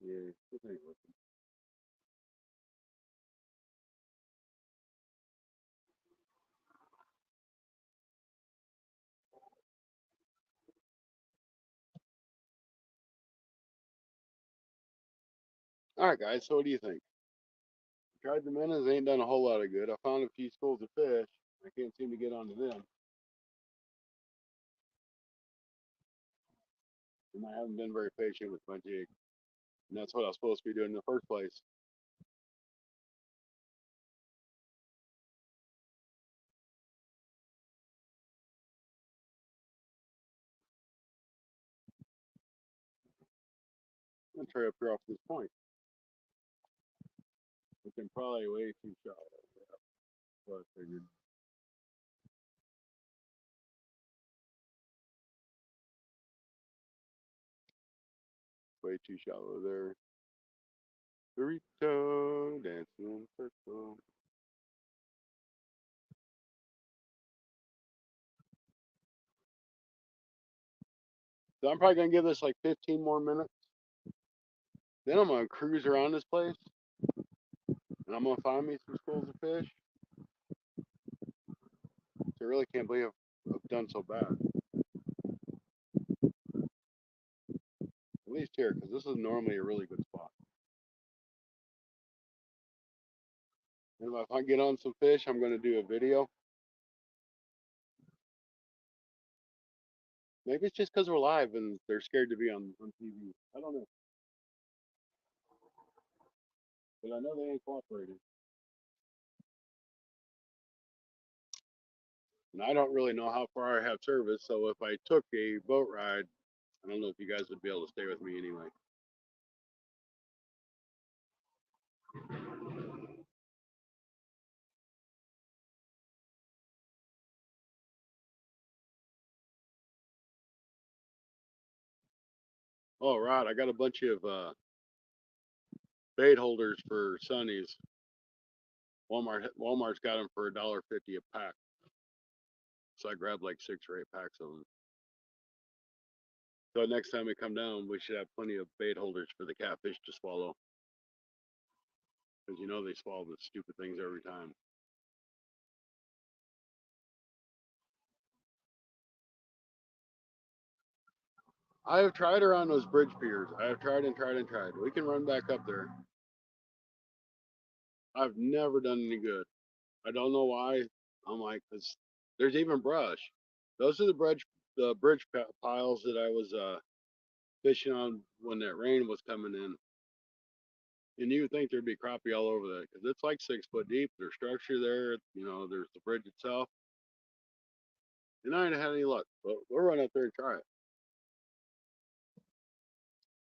Yeah, this ain't working. All right, guys. So what do you think? Tried the minnows, ain't done a whole lot of good. I found a few schools of fish. I can't seem to get onto them. And I haven't been very patient with my jig. And that's what I was supposed to be doing in the first place. I'm gonna try up here off this point. Which I'm probably way too shallow. So I figured. Way too shallow there. Burrito dancing in a circle. So I'm probably gonna give this like 15 more minutes. Then I'm gonna cruise around this place, and I'm gonna find me some schools of fish. So I really can't believe I've done so bad. At least here, because this is normally a really good spot. And if I get on some fish, I'm gonna do a video. Maybe it's just because we're live and they're scared to be on TV. I don't know, but I know they ain't cooperating. And I don't really know how far I have service, so if I took a boat ride, I don't know if you guys would be able to stay with me anyway. Oh, right, I got a bunch of bait holders for sunnies. Walmart's got them for $1.50 a pack. So I grabbed like 6 or 8 packs of them. So next time we come down, we should have plenty of bait holders for the catfish to swallow. Because you know they swallow the stupid things every time. I have tried her on those bridge piers. I have tried and tried and tried. We can run back up there. I've never done any good. I don't know why. I'm like, cause there's even brush. Those are the bridge piles that I was fishing on when that rain was coming in. And you would think there'd be crappie all over that because it's like 6 foot deep. There's structure there. There's the bridge itself. And I ain't had any luck, but we'll run up there and try it.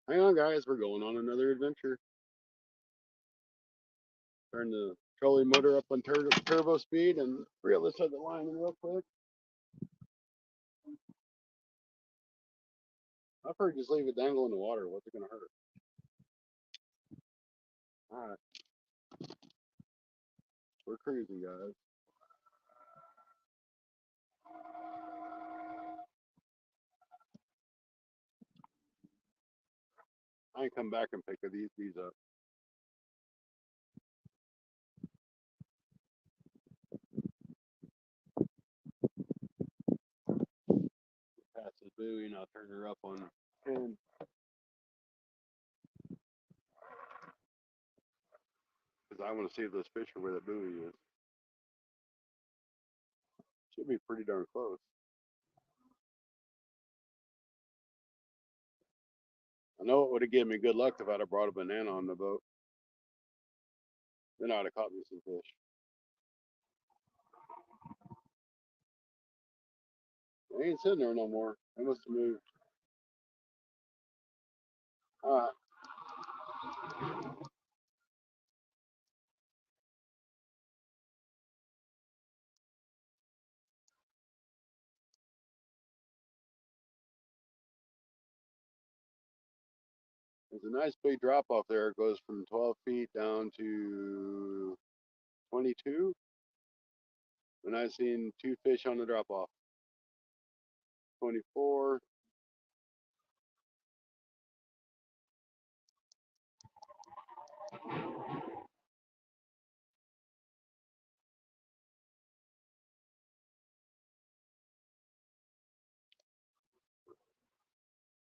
Hang on, guys. We're going on another adventure. Turn the trolling motor up on turbo speed and reel this other line in real quick. I've heard just leave it dangle in the water. What's it going to hurt? All right. We're cruising, guys. I ain't come back and pick these up. Pass this buoy and I'll turn her up on 10. Because I want to see if those fish are where the buoy is. Should be pretty darn close. I know it would have given me good luck if I'd have brought a banana on the boat. Then I'd have caught me some fish. They ain't sitting there no more. They must have moved. All right. There's a nice big drop off there. It goes from 12 feet down to 22. And I've seen 2 fish on the drop off. 24.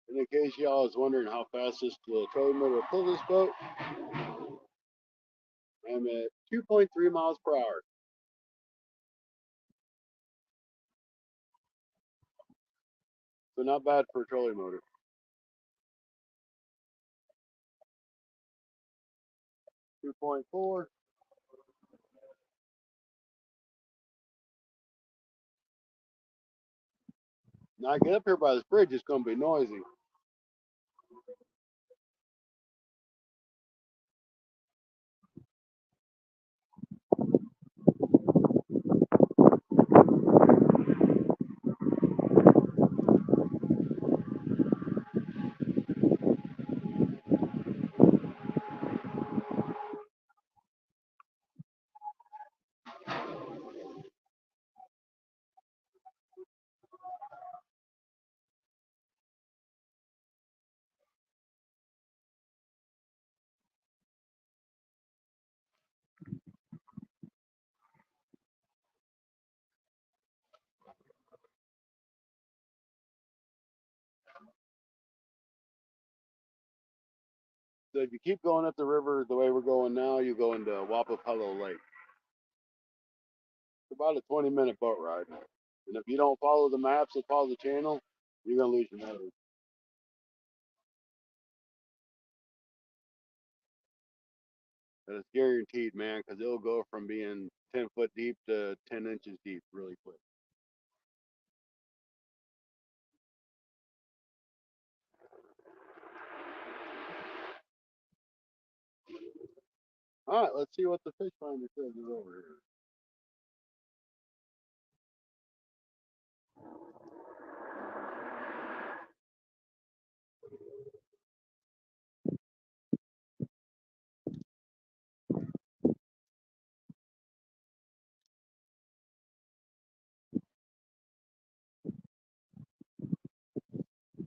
And in case y'all was wondering how fast this trolling motor will pull this boat, I'm at 2.3 miles per hour. So not bad for a trolling motor. 2.4. Now I get up here by this bridge, it's going to be noisy. So if you keep going up the river the way we're going now, you go into Wapapello Lake. It's about a 20-minute boat ride. And if you don't follow the maps and follow the channel, you're going to lose your motor. But it's guaranteed, man, because it'll go from being 10 foot deep to 10 inches deep really quick. All right, let's see what the fish finder says is over here.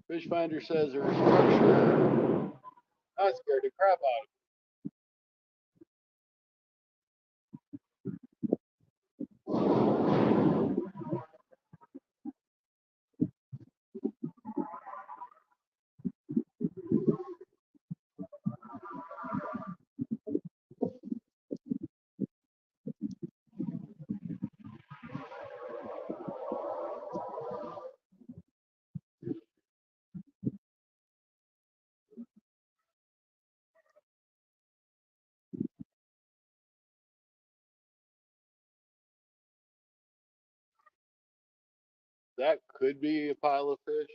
Fish finder says there's a structure. I scared the crap out of it. That could be a pile of fish.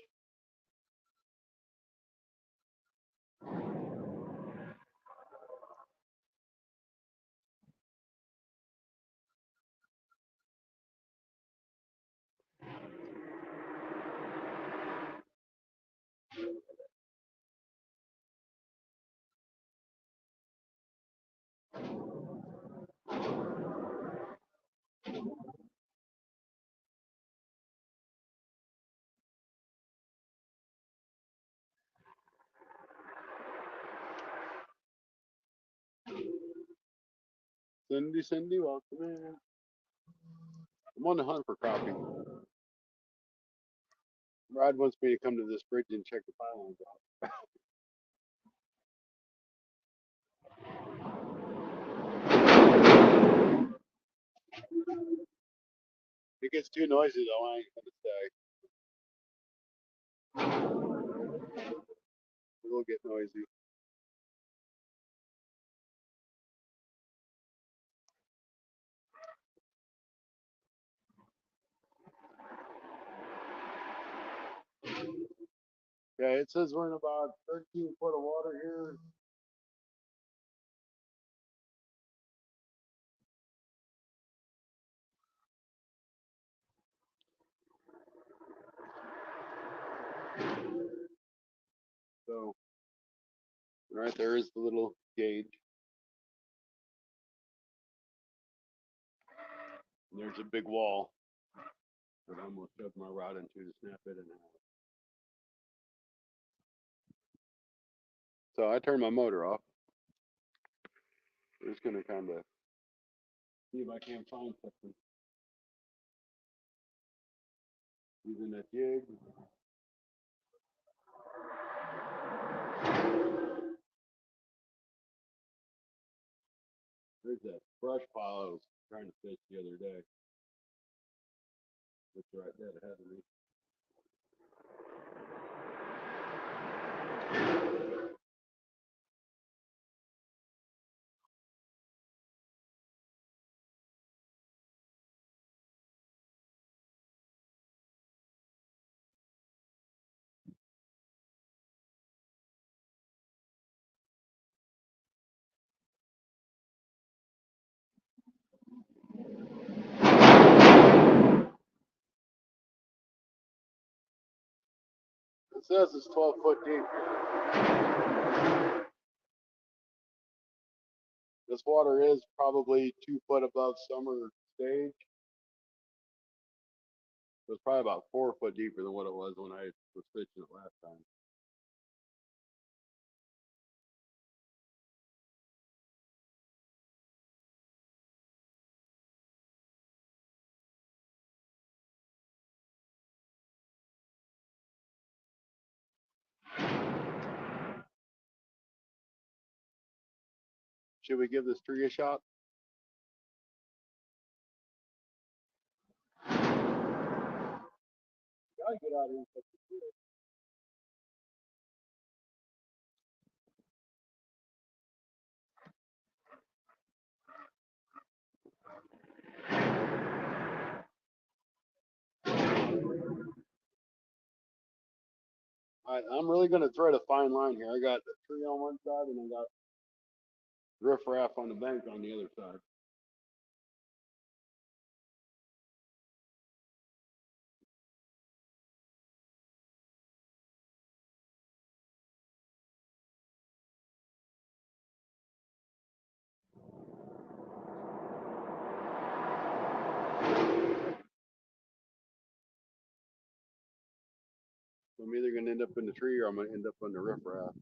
Cindy, welcome in. I'm on the hunt for crappie. Brad wants me to come to this bridge and check the pylons out. If it gets too noisy though, I ain't gonna stay. It'll get noisy. Okay, it says we're in about 13 foot of water here. So right there is the little gauge. And there's a big wall that I almost shoved my rod into to snap it in half. So I turned my motor off. I'm just gonna kind of see if I can find something using that jig. There's that brush pile I was trying to fish the other day. It's right there ahead of me. It says it's 12 foot deep. This water is probably 2 foot above summer stage. It was probably about 4 foot deeper than what it was when I was fishing it last time. Should we give this tree a shot? Gotta get out of here. I'm really gonna thread a fine line here. I got the tree on one side and I got riffraff on the bank on the other side. So I'm either gonna end up in the tree or I'm gonna end up on the riffraff.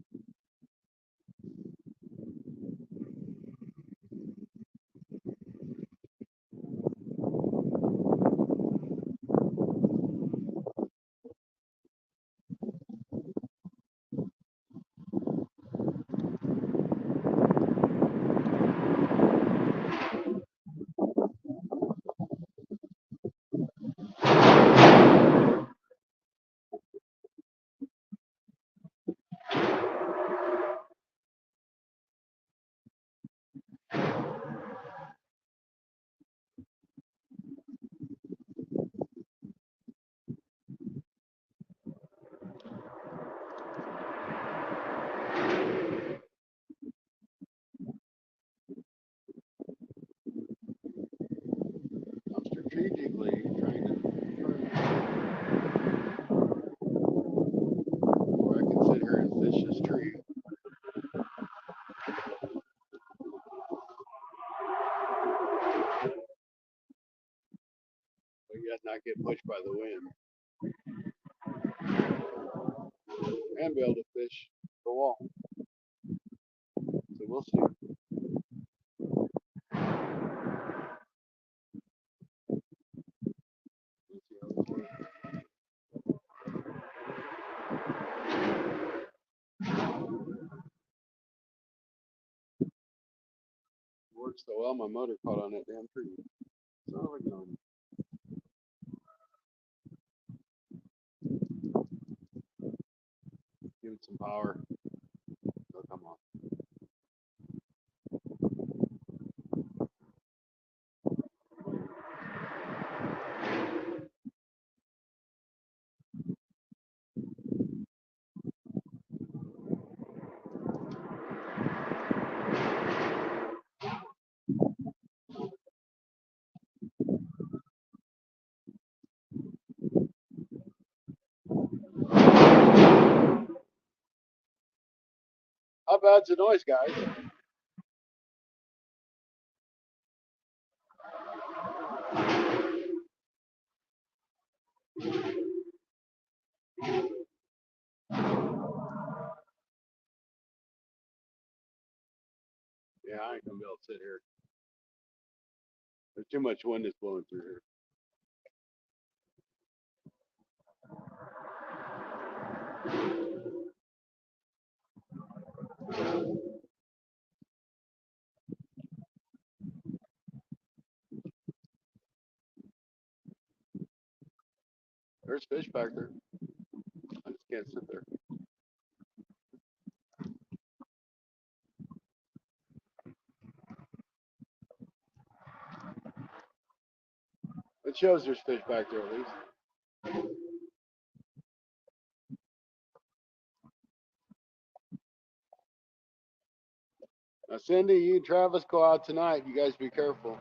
I'm strategically trying to turn where I can sit here and fish this tree. But yet not get pushed by the wind. And be able to fish the wall. So we'll see. Worked so well, my motor caught on that damn tree. Son of a gun. Give it some power. Oh, come on. How bad's the noise, guys? Yeah, I ain't gonna be able to sit here. There's too much wind that's blowing through here. there's fish back there. I just can't sit there. It shows there's fish back there at least. Now, Cindy, you and Travis go out tonight. You guys be careful.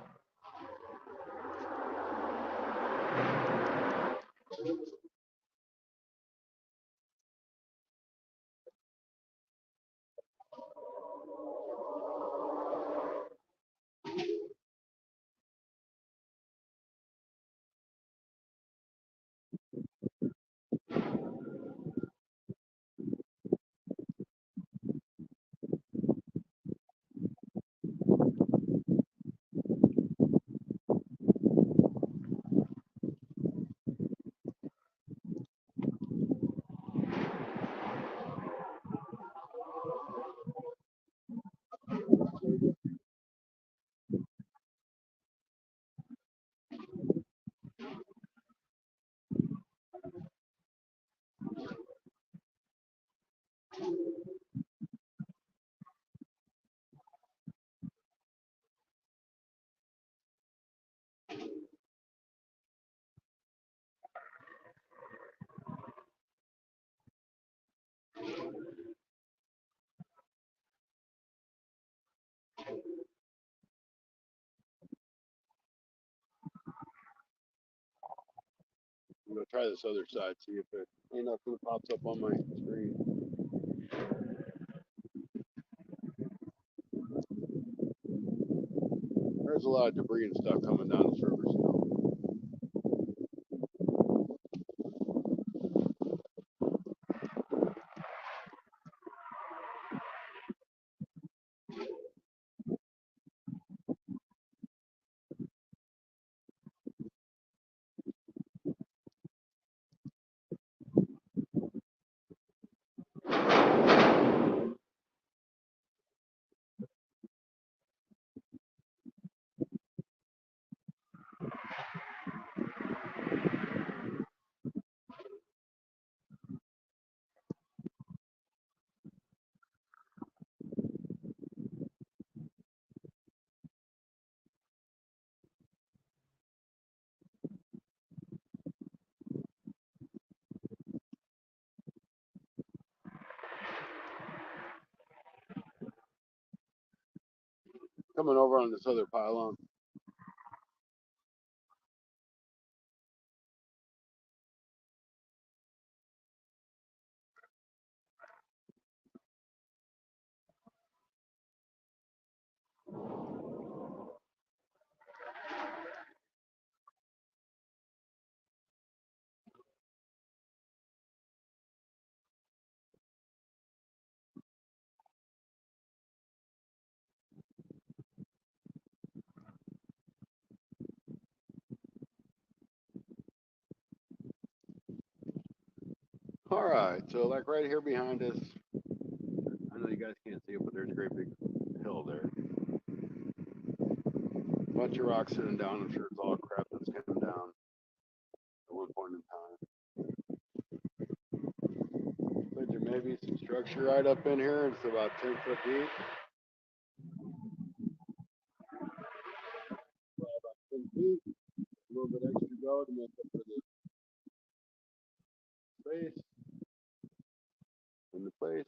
I'm gonna try this other side, see if it ain't nothing that pops up on my screen. There's a lot of debris and stuff coming down this river still. Coming over on this other pylon. All right, so like right here behind us, I know you guys can't see it, but there's a great big hill there. Bunch of rocks sitting down. I'm sure it's all crap that's coming down at one point in time. So there may be some structure right up in here. It's about 10 foot deep. About 10 feet. A little bit extra go to make up for the space in the place.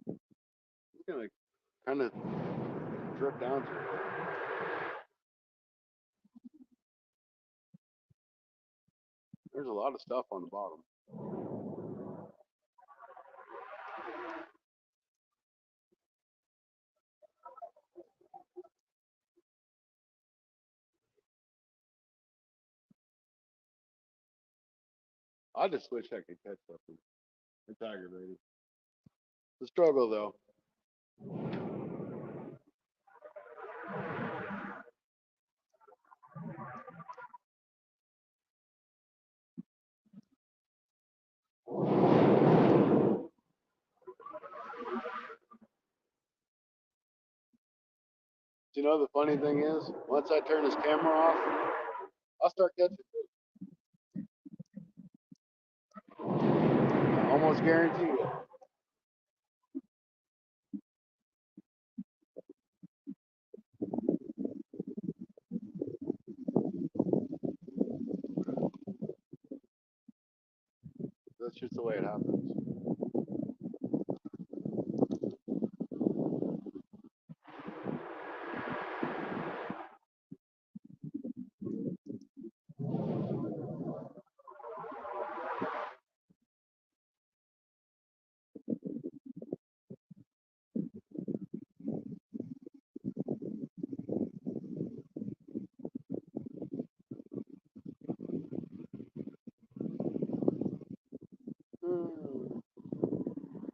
It's gonna kind of drip down through here. There's a lot of stuff on the bottom. I just wish I could catch something. It's aggravating. It's a struggle though. You know, the funny thing is, once I turn this camera off, I'll start catching fish. Almost guarantee it. That's just the way it happens.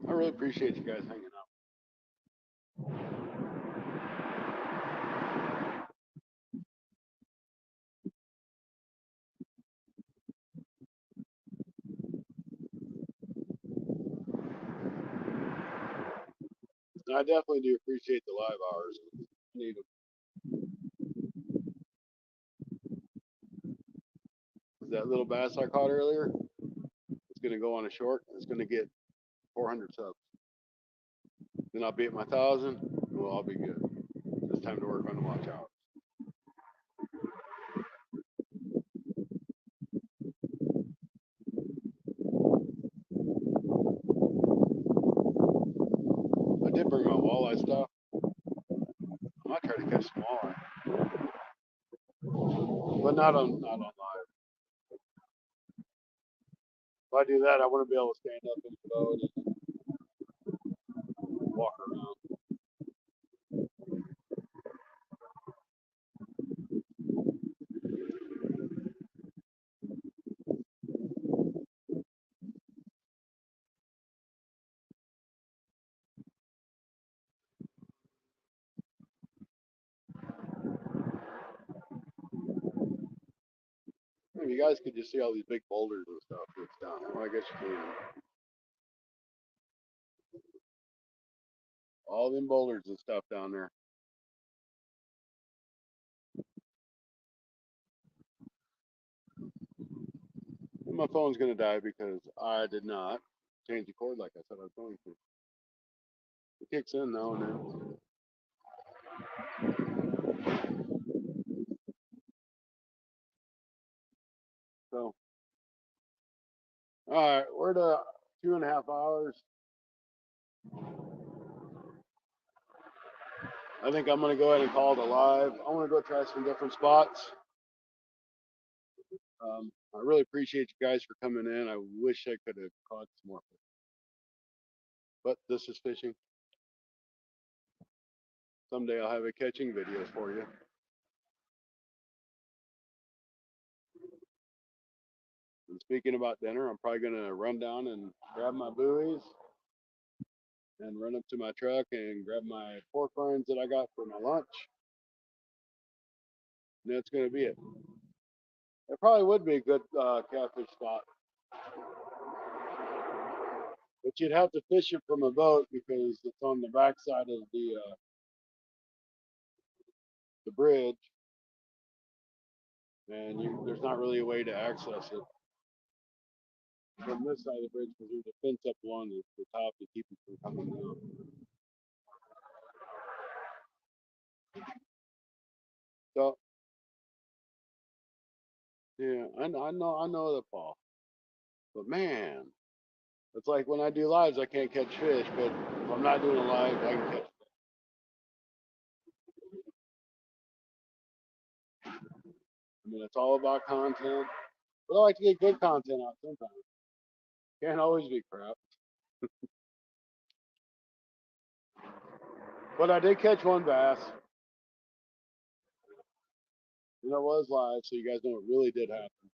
I really appreciate you guys hanging out. And I definitely do appreciate the live hours. Need them. That little bass I caught earlier, it's going to go on a short. It's going to get 400 subs. Then I'll be at my 1,000. We'll all be good. It's time to work on the watch hours. I did bring my walleye stuff. I might try to catch some walleye, but not on live. If I do that, I want to be able to stand up in the boat and walk around. You guys could just see all these big boulders and stuff that's down there. Well, I guess you can. All them boulders and stuff down there. And my phone's gonna die because I did not change the cord like I said I was going to. It kicks in now and then. So, all right, we're to 2.5 hours. I think I'm gonna go ahead and call it a live. I want to go try some different spots. I really appreciate you guys for coming in. I wish I could have caught some more, but this is fishing. Someday I'll have a catching videos for you. And speaking about dinner, I'm probably gonna run down and grab my buoys and run up to my truck and grab my pork rinds that I got for my lunch. And that's gonna be it. It probably would be a good catfish spot, but you'd have to fish it from a boat because it's on the backside of the bridge, and there's not really a way to access it from this side of the bridge because there's a fence up along the top to keep it from coming down. So yeah, I know the Paul, but man, it's like when I do lives, I can't catch fish, but if I'm not doing a live, I can catch. I mean, it's all about content, but I like to get good content out sometimes. Can't always be crap. But I did catch one bass. And it was live, so you guys know it really did happen.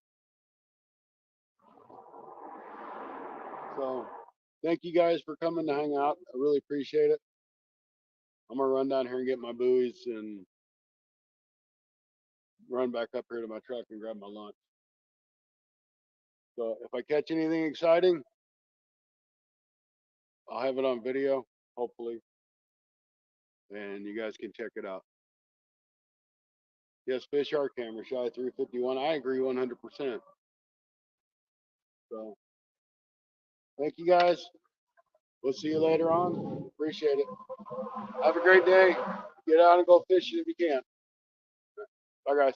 So thank you guys for coming to hang out. I really appreciate it. I'm gonna run down here and get my buoys and run back up here to my truck and grab my lunch. So if I catch anything exciting, I'll have it on video, hopefully, and you guys can check it out. Yes, fish are camera shy 351. I agree 100%. So Thank you guys. We'll see you later on. Appreciate it. Have a great day. Get out and go fishing if you can. Bye, guys.